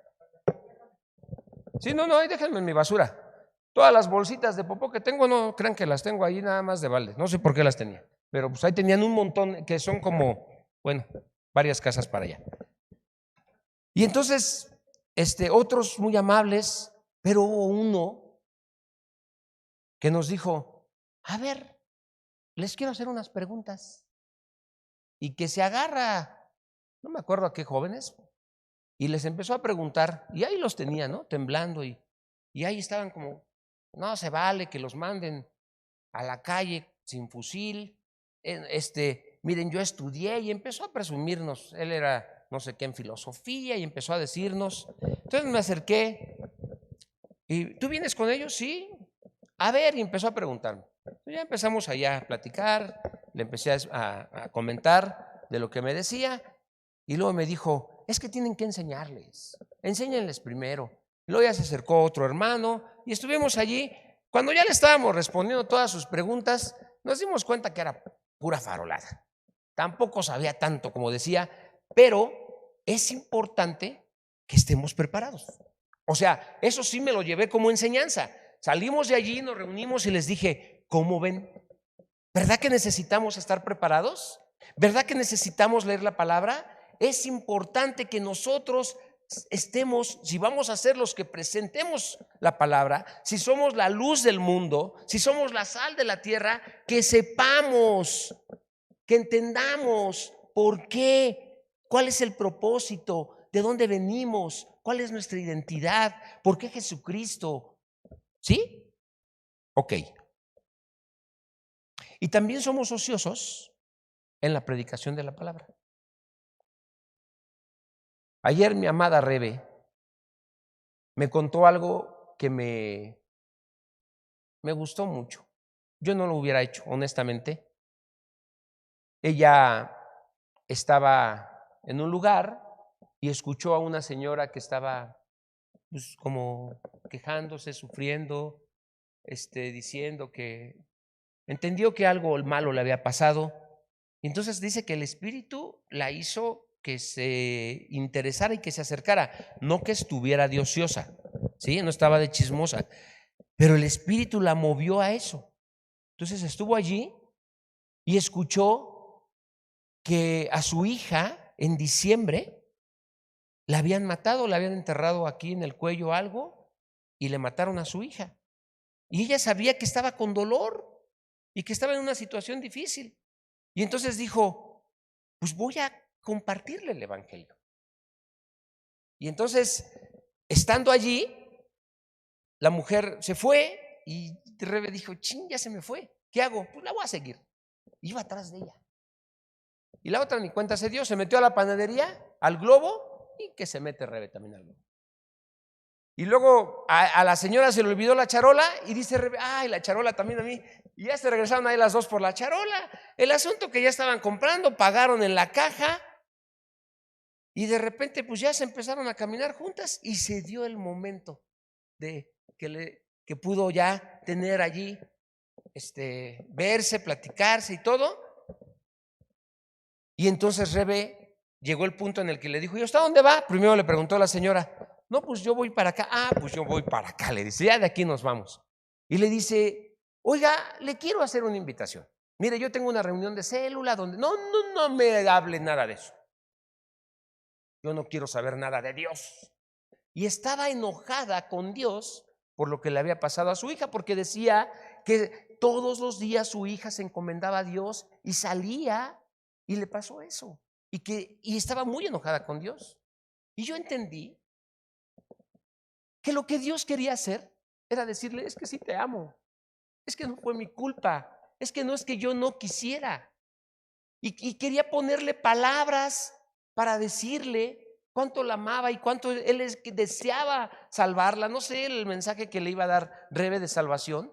Sí, no, ahí déjenme en mi basura. Todas las bolsitas de popó que tengo, no crean que las tengo ahí nada más de balde. No sé por qué las tenía, pero pues ahí tenían un montón que son como, bueno, varias casas para allá. Y entonces, otros muy amables, pero hubo uno que nos dijo, a ver, les quiero hacer unas preguntas. Y que se agarra, no me acuerdo a qué jóvenes, y les empezó a preguntar, y ahí los tenía, ¿no? Temblando, y ahí estaban como, no se vale que los manden a la calle sin fusil. Miren, yo estudié, y empezó a presumirnos, él era no sé qué en filosofía, y empezó a decirnos. Entonces me acerqué, y ¿tú vienes con ellos? Sí. A ver, y empezó a preguntarme. Entonces ya empezamos allá a platicar, le empecé a comentar de lo que me decía, y luego me dijo, es que tienen que enséñenles primero. Luego ya se acercó otro hermano y estuvimos allí. Cuando ya le estábamos respondiendo todas sus preguntas, nos dimos cuenta que era pura farolada. Tampoco sabía tanto como decía, pero es importante que estemos preparados. O sea, eso sí me lo llevé como enseñanza. Salimos de allí, nos reunimos y les dije, ¿cómo ven? ¿Verdad que necesitamos estar preparados? ¿Verdad que necesitamos leer la palabra? Es importante que nosotros estemos, si vamos a ser los que presentemos la palabra, si somos la luz del mundo, si somos la sal de la tierra, que sepamos, que entendamos por qué, cuál es el propósito, de dónde venimos, cuál es nuestra identidad, por qué Jesucristo. ¿Sí? Ok. Y también somos ociosos en la predicación de la palabra. Ayer mi amada Rebe me contó algo que me gustó mucho. Yo no lo hubiera hecho, honestamente. Ella estaba en un lugar y escuchó a una señora que estaba pues, como quejándose, sufriendo, diciendo que entendió que algo malo le había pasado. Y entonces dice que el Espíritu la hizo que se interesara y que se acercara, no que estuviera de ociosa, ¿sí? No estaba de chismosa, pero el Espíritu la movió a eso. Entonces estuvo allí y escuchó que a su hija en diciembre la habían matado, la habían enterrado aquí en el cuello algo y le mataron a su hija. Y ella sabía que estaba con dolor y que estaba en una situación difícil. Y entonces dijo, pues voy a compartirle el evangelio. Y entonces, estando allí, la mujer se fue y Rebe dijo, chin, ya se me fue. ¿Qué hago? Pues la voy a seguir. Iba atrás de ella. Y la otra ni cuenta se dio, se metió a la panadería, al globo, y que se mete Rebe también al globo. Y luego a la señora se le olvidó la charola y dice Rebe, ay, la charola también a mí. Y ya se regresaron ahí las dos por la charola. El asunto que ya estaban comprando, pagaron en la caja y de repente pues ya se empezaron a caminar juntas y se dio el momento de que pudo ya tener allí, verse, platicarse y todo. Y entonces Rebe llegó el punto en el que le dijo, ¿y hasta dónde va? Primero le preguntó a la señora, no, pues yo voy para acá. Ah, pues yo voy para acá, le dice, ya de aquí nos vamos. Y le dice, oiga, le quiero hacer una invitación. Mire, yo tengo una reunión de célula donde no me hable nada de eso. Yo no quiero saber nada de Dios. Y estaba enojada con Dios por lo que le había pasado a su hija, porque decía que todos los días su hija se encomendaba a Dios y salía y le pasó eso. Y estaba muy enojada con Dios. Y yo entendí que lo que Dios quería hacer era decirle, es que sí te amo, es que no fue mi culpa, es que no es que yo no quisiera. Y quería ponerle palabras para decirle cuánto la amaba y cuánto él deseaba salvarla. No sé el mensaje que le iba a dar Rebe de salvación,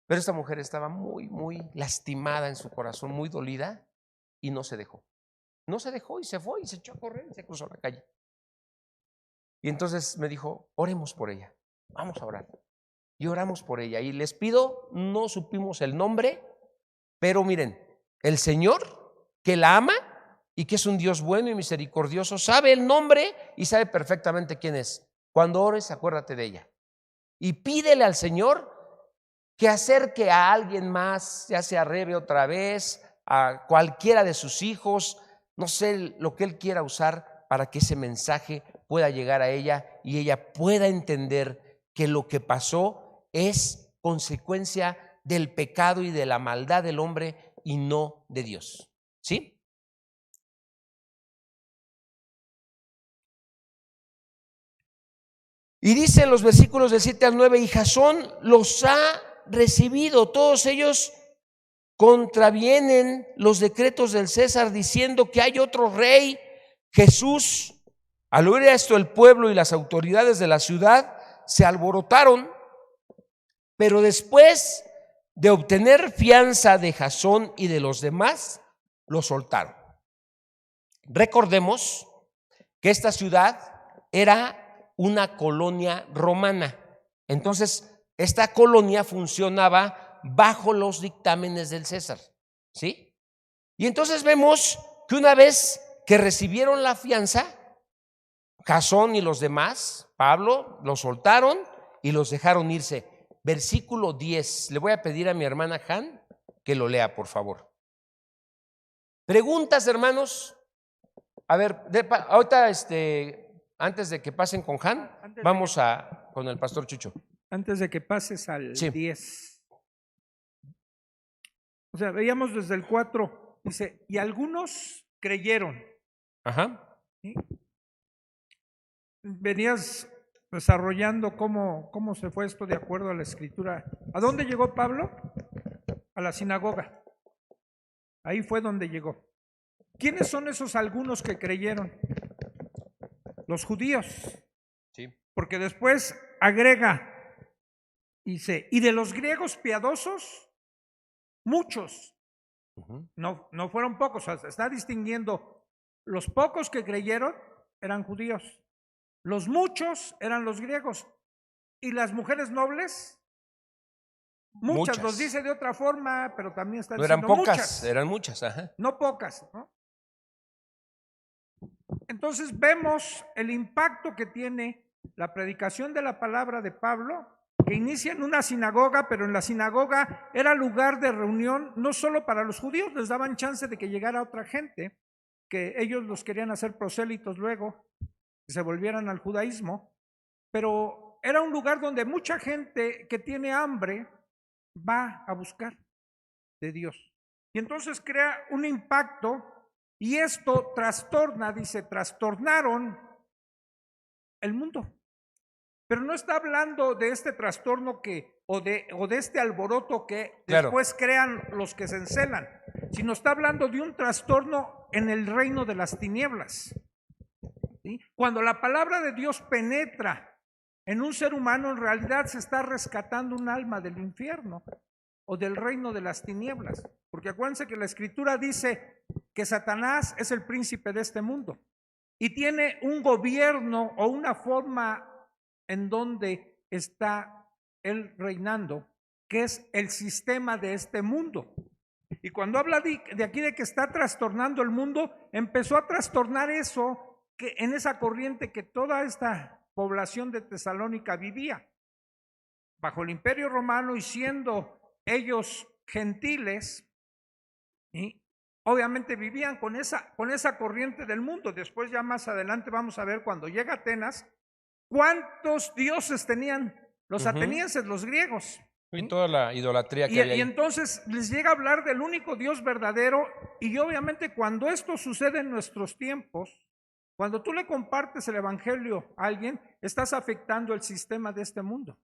pero esta mujer estaba muy, muy lastimada en su corazón, muy dolida y no se dejó. No se dejó y se fue y se echó a correr y se cruzó la calle. Y entonces me dijo, oremos por ella, vamos a orar. Y oramos por ella. Y les pido, no supimos el nombre, pero miren, el Señor que la ama y que es un Dios bueno y misericordioso, sabe el nombre y sabe perfectamente quién es. Cuando ores, acuérdate de ella. Y pídele al Señor que acerque a alguien más, ya sea a Rebe otra vez, a cualquiera de sus hijos, no sé lo que Él quiera usar para que ese mensaje pueda llegar a ella y ella pueda entender que lo que pasó es consecuencia del pecado y de la maldad del hombre y no de Dios. ¿Sí? Y dice en los versículos del 7 al 9, y Jasón los ha recibido, todos ellos contravienen los decretos del César diciendo que hay otro rey, Jesús. Al oír esto, el pueblo y las autoridades de la ciudad se alborotaron, pero después de obtener fianza de Jasón y de los demás, lo soltaron. Recordemos que esta ciudad era una colonia romana. Entonces, esta colonia funcionaba bajo los dictámenes del César, ¿sí? Y entonces vemos que una vez que recibieron la fianza, Jasón y los demás, Pablo, los soltaron y los dejaron irse. Versículo 10. Le voy a pedir a mi hermana Han que lo lea, por favor. Preguntas, hermanos. A ver, ahorita antes de que pasen con Han, vamos con el pastor Chucho. Antes de que pases al Sí. 10. O sea, veíamos desde el 4, dice, y algunos creyeron. Ajá. ¿Sí? Venías desarrollando cómo se fue esto de acuerdo a la escritura. ¿A dónde llegó Pablo? A la sinagoga. Ahí fue donde llegó. ¿Quiénes son esos algunos que creyeron? Los judíos. Sí. Porque después agrega, dice, y de los griegos piadosos, muchos. No fueron pocos, o sea, está distinguiendo. Los pocos que creyeron eran judíos. Los muchos eran los griegos. ¿Y las mujeres nobles? Muchas. Los dice de otra forma, pero también está No diciendo eran pocas, muchas. eran muchas. Ajá. No pocas, ¿no? Entonces vemos el impacto que tiene la predicación de la palabra de Pablo, que inicia en una sinagoga, pero en la sinagoga era lugar de reunión no solo para los judíos, les daban chance de que llegara otra gente, que ellos los querían hacer prosélitos luego, que se volvieran al judaísmo, pero era un lugar donde mucha gente que tiene hambre va a buscar de Dios. Y entonces crea un impacto y esto trastorna, dice, trastornaron el mundo. Pero no está hablando de este trastorno o de este alboroto que Claro. después crean los que se encelan, sino está hablando de un trastorno en el reino de las tinieblas. ¿Sí? Cuando la palabra de Dios penetra en un ser humano, en realidad se está rescatando un alma del infierno o del reino de las tinieblas. Porque acuérdense que la Escritura dice que Satanás es el príncipe de este mundo y tiene un gobierno o una forma en donde está él reinando, que es el sistema de este mundo. Y cuando habla de aquí de que está trastornando el mundo, empezó a trastornar eso que en esa corriente que toda esta población de Tesalónica vivía bajo el Imperio Romano y siendo ellos gentiles, ¿sí? Obviamente vivían con esa corriente del mundo. Después ya más adelante vamos a ver cuando llega a Atenas cuántos dioses tenían los atenienses, los griegos. Y toda la idolatría que hay ahí. Y entonces les llega a hablar del único Dios verdadero y obviamente cuando esto sucede en nuestros tiempos, cuando tú le compartes el evangelio a alguien, estás afectando el sistema de este mundo.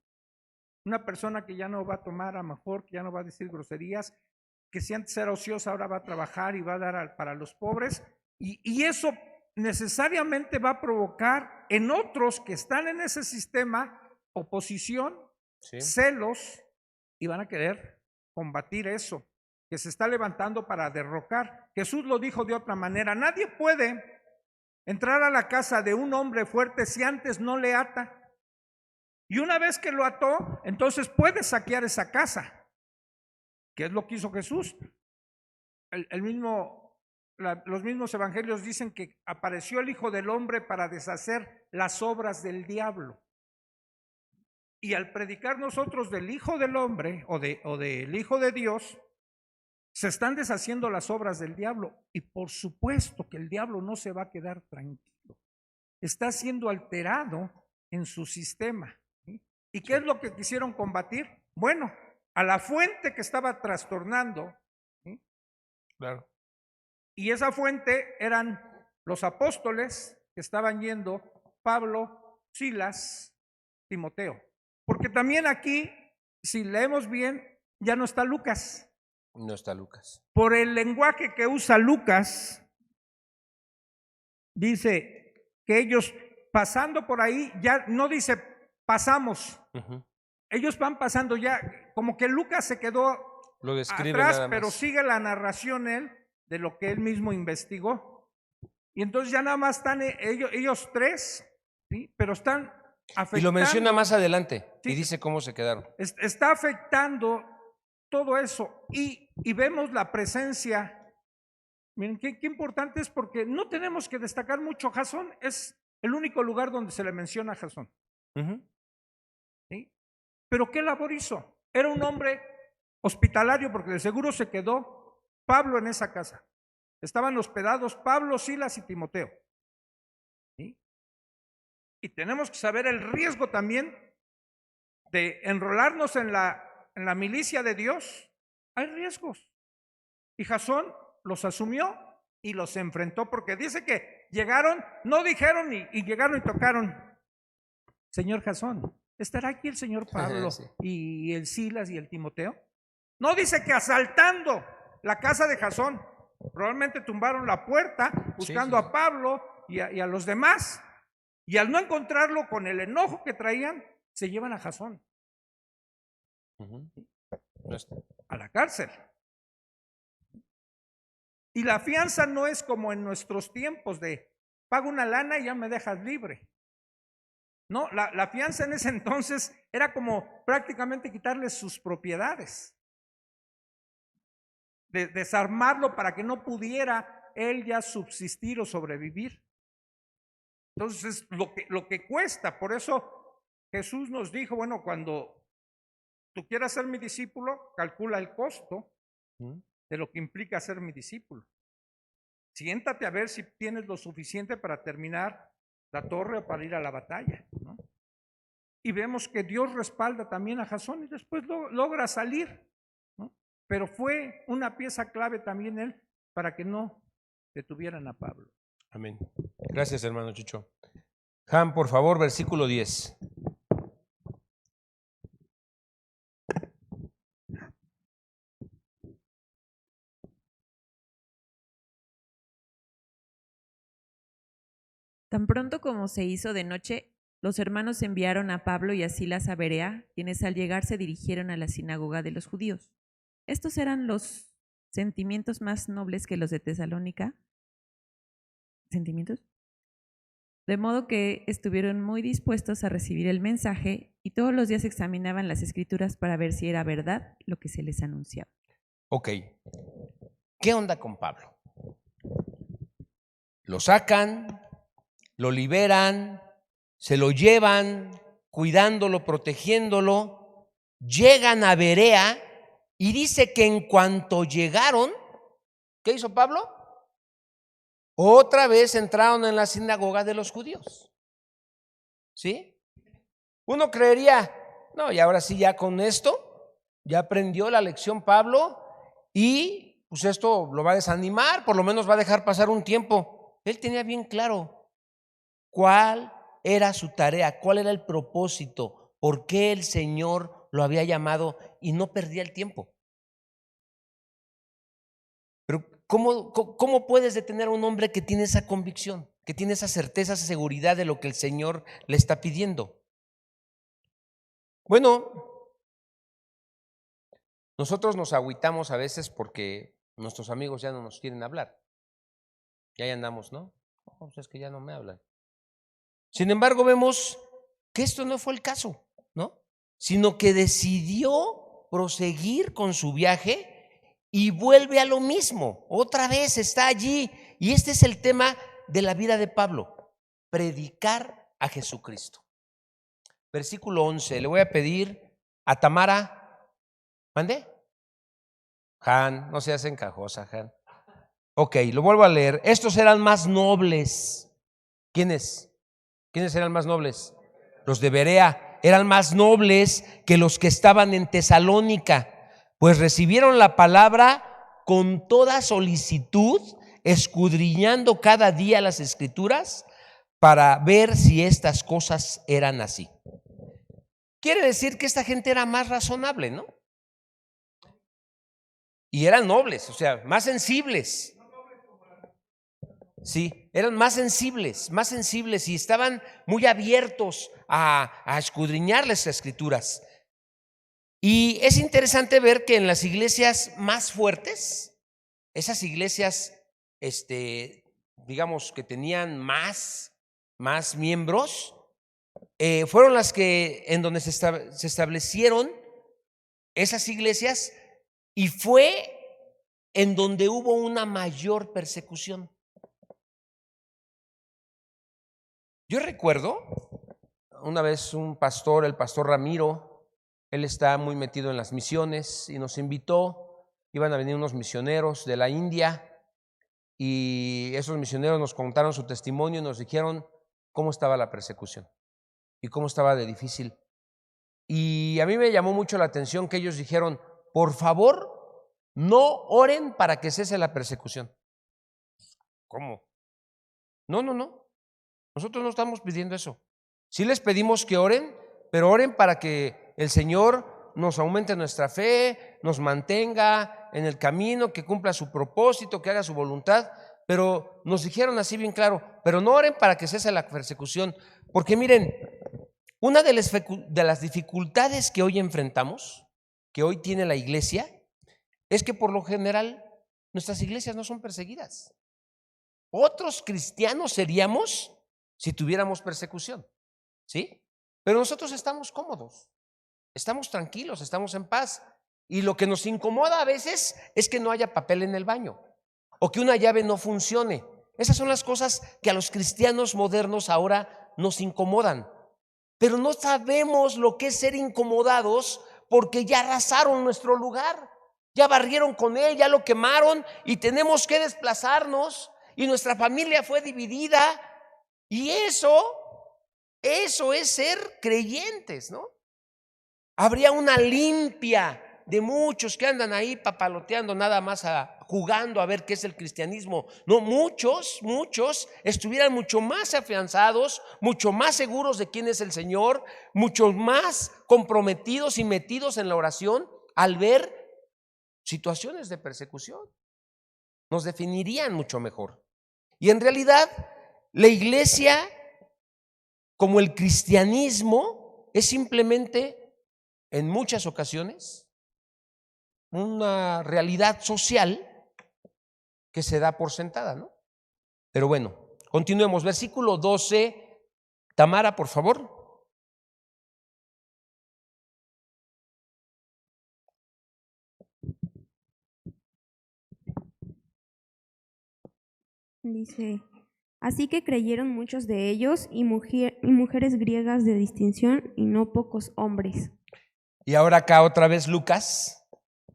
Una persona que ya no va a tomar a lo mejor, que ya no va a decir groserías, que si antes era ociosa ahora va a trabajar y va a dar para los pobres y eso necesariamente va a provocar en otros que están en ese sistema oposición, Sí. celos, y van a querer combatir eso que se está levantando para derrocar. Jesús lo dijo de otra manera: nadie puede entrar a la casa de un hombre fuerte si antes no le ata. Y una vez que lo ató, entonces puede saquear esa casa. ¿Qué es lo que hizo Jesús? Los mismos evangelios dicen que apareció el Hijo del Hombre para deshacer las obras del diablo. Y al predicar nosotros del Hijo del Hombre o del Hijo de Dios, se están deshaciendo las obras del diablo. Y por supuesto que el diablo no se va a quedar tranquilo. Está siendo alterado en su sistema. ¿Sí? ¿Y qué es lo que quisieron combatir? Bueno, a la fuente que estaba trastornando. ¿Sí? Claro. Y esa fuente eran los apóstoles que estaban yendo, Pablo, Silas, Timoteo. Porque también aquí, si leemos bien, ya no está Lucas. No está Lucas. Por el lenguaje que usa Lucas, dice que ellos pasando por ahí, ya no dice pasamos. Ellos van pasando ya, como que Lucas se quedó Lo describe atrás, nada más. pero sigue la narración él de lo que él mismo investigó. Y entonces ya nada más están ellos tres, ¿sí? Pero están afectando. Y lo menciona más adelante Sí. y dice cómo se quedaron. Está afectando todo eso y vemos la presencia. Miren, qué importante es porque no tenemos que destacar mucho. Jasón es el único lugar donde se le menciona a Jasón. ¿Sí? Pero ¿qué labor hizo? Era un hombre hospitalario porque de seguro se quedó Pablo en esa casa. Estaban hospedados Pablo, Silas y Timoteo. ¿Sí? Y tenemos que saber el riesgo también de enrolarnos en la milicia de Dios. Hay riesgos. Y Jasón los asumió y los enfrentó porque dice que llegaron, no dijeron y llegaron y tocaron. Señor Jasón, ¿estará aquí el señor Pablo Sí. y el Silas y el Timoteo? No, dice que asaltando la casa de Jasón, probablemente tumbaron la puerta buscando Sí. a Pablo y a los demás. Y al no encontrarlo, con el enojo que traían, se llevan a Jasón a la cárcel. Y la fianza no es como en nuestros tiempos de pago una lana y ya me dejas libre. No, la fianza en ese entonces era como prácticamente quitarle sus propiedades, de desarmarlo para que no pudiera él ya subsistir o sobrevivir. Entonces, lo que cuesta, por eso Jesús nos dijo, bueno, cuando tú quieras ser mi discípulo, calcula el costo de lo que implica ser mi discípulo. Siéntate a ver si tienes lo suficiente para terminar la torre o para ir a la batalla, ¿no? y vemos que Dios respalda también a Jasón y después logra salir, ¿no? Pero fue una pieza clave también él para que no detuvieran a Pablo. Amén. Gracias, hermano Chucho. Han, por favor, versículo 10. Tan pronto como se hizo de noche, los hermanos enviaron a Pablo y a Silas a Berea, quienes al llegar se dirigieron a la sinagoga de los judíos. Estos eran los sentimientos más nobles que los de Tesalónica. ¿Sentimientos? De modo que estuvieron muy dispuestos a recibir el mensaje y todos los días examinaban las escrituras para ver si era verdad lo que se les anunciaba. Ok. ¿Qué onda con Pablo? Lo sacan, lo liberan, se lo llevan, cuidándolo, protegiéndolo, llegan a Berea y dice que en cuanto llegaron, ¿qué hizo Pablo? Otra vez entraron en la sinagoga de los judíos. ¿Sí? Uno creería, no, y ahora sí ya con esto, ya aprendió la lección Pablo y pues esto lo va a desanimar, por lo menos va a dejar pasar un tiempo. Él tenía bien claro cuál era su tarea, cuál era el propósito, por qué el Señor lo había llamado y no perdía el tiempo. Pero ¿cómo puedes detener a un hombre que tiene esa convicción, que tiene esa certeza, esa seguridad de lo que el Señor le está pidiendo? Bueno, nosotros nos agüitamos a veces porque nuestros amigos ya no nos quieren hablar. Ya andamos, ¿no? Pues es que ya no me hablan. Sin embargo, vemos que esto no fue el caso, ¿no? Sino que decidió proseguir con su viaje y vuelve a lo mismo. Otra vez está allí. Y este es el tema de la vida de Pablo: predicar a Jesucristo. Versículo 11. Le voy a pedir a Tamara. ¿Mande? Han, no seas encajosa, Han. Ok, lo vuelvo a leer. Estos eran más nobles. ¿Quiénes? ¿Quiénes eran más nobles? Los de Berea eran más nobles que los que estaban en Tesalónica, pues recibieron la palabra con toda solicitud, escudriñando cada día las escrituras para ver si estas cosas eran así. Quiere decir que esta gente era más razonable, ¿no? Y eran nobles, o sea, más sensibles. Sí, eran más sensibles y estaban muy abiertos a escudriñar las escrituras. Y es interesante ver que en las iglesias más fuertes, esas iglesias, digamos que tenían más miembros, fueron las que en donde se establecieron esas iglesias y fue en donde hubo una mayor persecución. Yo recuerdo una vez un pastor, el pastor Ramiro, él está muy metido en las misiones y nos invitó. Iban a venir unos misioneros de la India y esos misioneros nos contaron su testimonio y nos dijeron cómo estaba la persecución y cómo estaba de difícil. Y a mí me llamó mucho la atención que ellos dijeron: por favor, no oren para que cese la persecución. ¿Cómo? No. Nosotros no estamos pidiendo eso. Sí les pedimos que oren, pero oren para que el Señor nos aumente nuestra fe, nos mantenga en el camino, que cumpla su propósito, que haga su voluntad. Pero nos dijeron así bien claro: pero no oren para que cese la persecución. Porque miren, una de las dificultades que hoy enfrentamos, que hoy tiene la iglesia, es que por lo general nuestras iglesias no son perseguidas. Otros cristianos seríamos si tuviéramos persecución, ¿sí? Pero nosotros estamos cómodos, estamos tranquilos, estamos en paz. Y lo que nos incomoda a veces es que no haya papel en el baño o que una llave no funcione. Esas son las cosas que a los cristianos modernos ahora nos incomodan. Pero no sabemos lo que es ser incomodados porque ya arrasaron nuestro lugar, ya barrieron con él, ya lo quemaron y tenemos que desplazarnos y nuestra familia fue dividida. Y eso Eso es ser creyentes, ¿no? Habría una limpia de muchos que andan ahí papaloteando nada más, jugando a ver qué es el cristianismo. No, muchos estuvieran mucho más afianzados, mucho más seguros de quién es el Señor, mucho más comprometidos y metidos en la oración al ver situaciones de persecución. Nos definirían mucho mejor. Y en realidad, la iglesia, como el cristianismo, es simplemente, en muchas ocasiones, una realidad social que se da por sentada, ¿no? Pero bueno, continuemos. Versículo 12. Tamara, por favor. Dice, así que creyeron muchos de ellos y mujeres griegas de distinción y no pocos hombres. Y ahora acá otra vez Lucas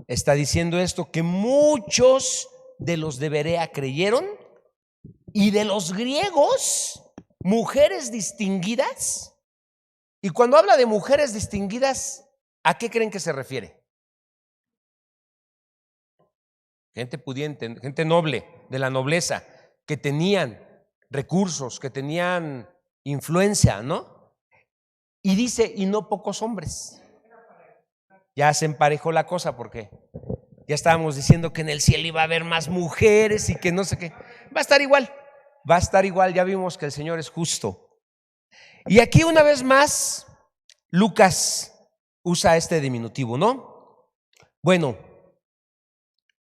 está diciendo esto, que muchos de los de Berea creyeron y de los griegos, mujeres distinguidas. Y cuando habla de mujeres distinguidas, ¿a qué creen que se refiere? Gente pudiente, gente noble, de la nobleza, que tenían recursos, que tenían influencia, ¿no? Y dice, y no pocos hombres. Ya se emparejó la cosa porque ya estábamos diciendo que en el cielo iba a haber más mujeres y que no sé qué. Va a estar igual, ya vimos que el Señor es justo. Y aquí una vez más, Lucas usa este diminutivo, ¿no? Bueno,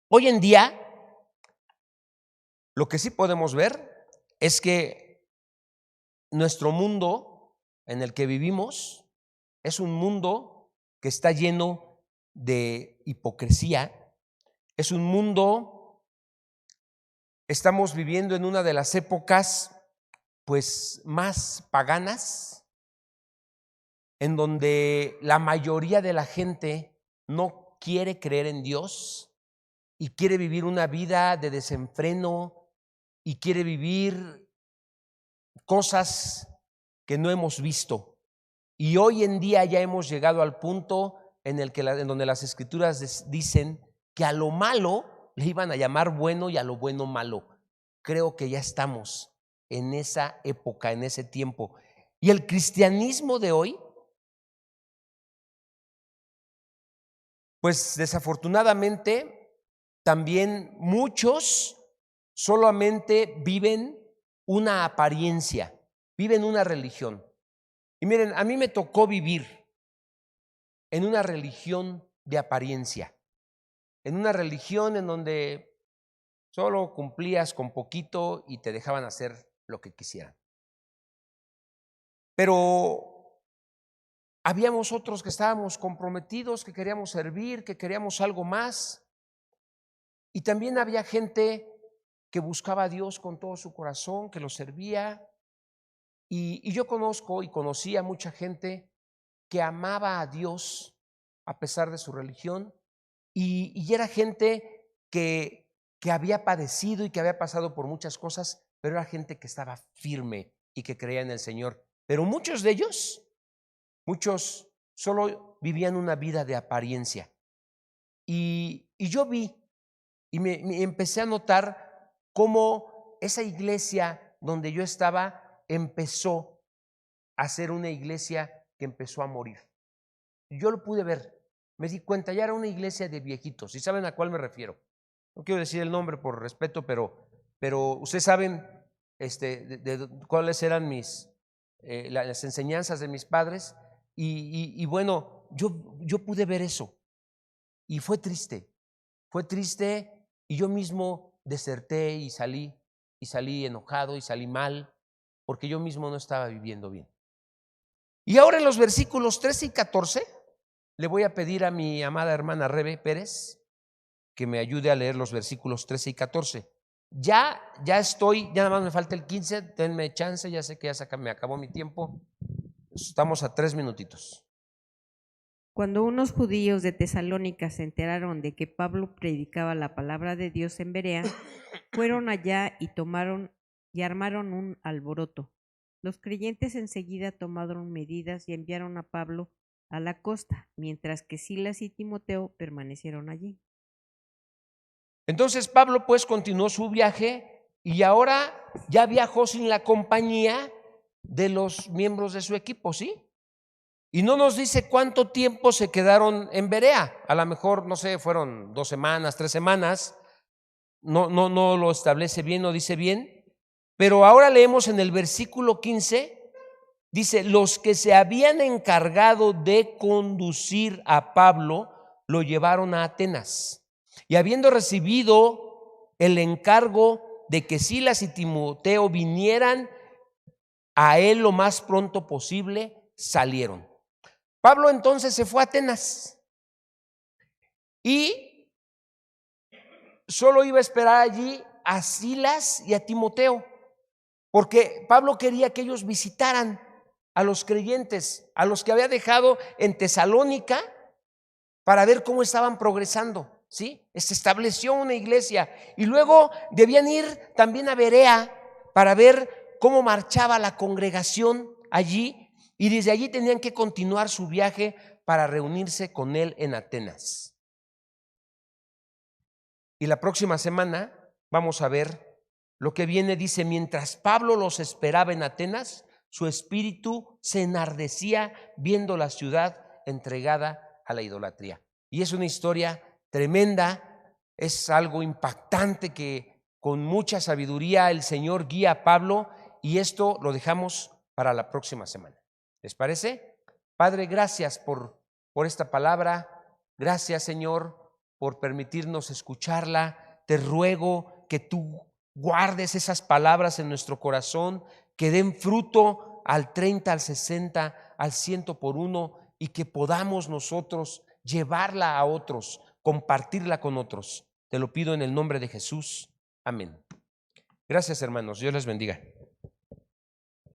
hoy en día, lo que sí podemos ver es que nuestro mundo en el que vivimos es un mundo que está lleno de hipocresía, es un mundo, estamos viviendo en una de las épocas pues más paganas, en donde la mayoría de la gente no quiere creer en Dios y quiere vivir una vida de desenfreno y quiere vivir cosas que no hemos visto. Y hoy en día ya hemos llegado al punto en donde las escrituras dicen que a lo malo le iban a llamar bueno y a lo bueno malo. Creo que ya estamos en esa época, en ese tiempo. Y el cristianismo de hoy, pues desafortunadamente también muchos solamente viven una apariencia, viven una religión. Y miren, a mí me tocó vivir en una religión de apariencia, en una religión en donde solo cumplías con poquito y te dejaban hacer lo que quisieran. Pero habíamos otros que estábamos comprometidos, que queríamos servir, que queríamos algo más. Y también había gente que buscaba a Dios con todo su corazón, que lo servía. Y yo conozco y conocí a mucha gente que amaba a Dios a pesar de su religión y era gente que había padecido y que había pasado por muchas cosas, pero era gente que estaba firme y que creía en el Señor. Pero muchos de ellos, muchos solo vivían una vida de apariencia. Y yo vi y me empecé a notar cómo esa iglesia donde yo estaba empezó a ser una iglesia que empezó a morir. Yo lo pude ver, me di cuenta, ya era una iglesia de viejitos. ¿Y saben a cuál me refiero? No quiero decir el nombre por respeto, pero ustedes saben de cuáles eran las enseñanzas de mis padres. Y bueno, yo pude ver eso. Y fue triste y yo mismo deserté y salí enojado y salí mal, porque yo mismo no estaba viviendo bien. Y ahora en los versículos 13 y 14 le voy a pedir a mi amada hermana Rebe Pérez que me ayude a leer los versículos 13 y 14. Ya nada más me falta el 15, denme chance, ya sé que ya me acabó mi tiempo. Estamos a 3 minutitos. Cuando unos judíos de Tesalónica se enteraron de que Pablo predicaba la palabra de Dios en Berea, fueron allá y armaron un alboroto. Los creyentes enseguida tomaron medidas y enviaron a Pablo a la costa, mientras que Silas y Timoteo permanecieron allí. Entonces Pablo pues continuó su viaje y ahora ya viajó sin la compañía de los miembros de su equipo, ¿sí? Y no nos dice cuánto tiempo se quedaron en Berea. A lo mejor, no sé, fueron 2 semanas, 3 semanas. No lo establece bien, no dice bien. Pero ahora leemos en el versículo 15, dice, los que se habían encargado de conducir a Pablo lo llevaron a Atenas. Y habiendo recibido el encargo de que Silas y Timoteo vinieran a él lo más pronto posible, salieron. Pablo entonces se fue a Atenas y solo iba a esperar allí a Silas y a Timoteo, porque Pablo quería que ellos visitaran a los creyentes, a los que había dejado en Tesalónica, para ver cómo estaban progresando, ¿sí? Se estableció una iglesia y luego debían ir también a Berea para ver cómo marchaba la congregación allí, y desde allí tenían que continuar su viaje para reunirse con él en Atenas. Y la próxima semana vamos a ver lo que viene. Dice, mientras Pablo los esperaba en Atenas, su espíritu se enardecía viendo la ciudad entregada a la idolatría. Y es una historia tremenda, es algo impactante que con mucha sabiduría el Señor guía a Pablo, y esto lo dejamos para la próxima semana. ¿Les parece? Padre, gracias por esta palabra. Gracias, Señor, por permitirnos escucharla. Te ruego que tú guardes esas palabras en nuestro corazón, que den fruto al 30, al 60, al 100 por uno, y que podamos nosotros llevarla a otros, compartirla con otros. Te lo pido en el nombre de Jesús. Amén. Gracias, hermanos. Dios les bendiga.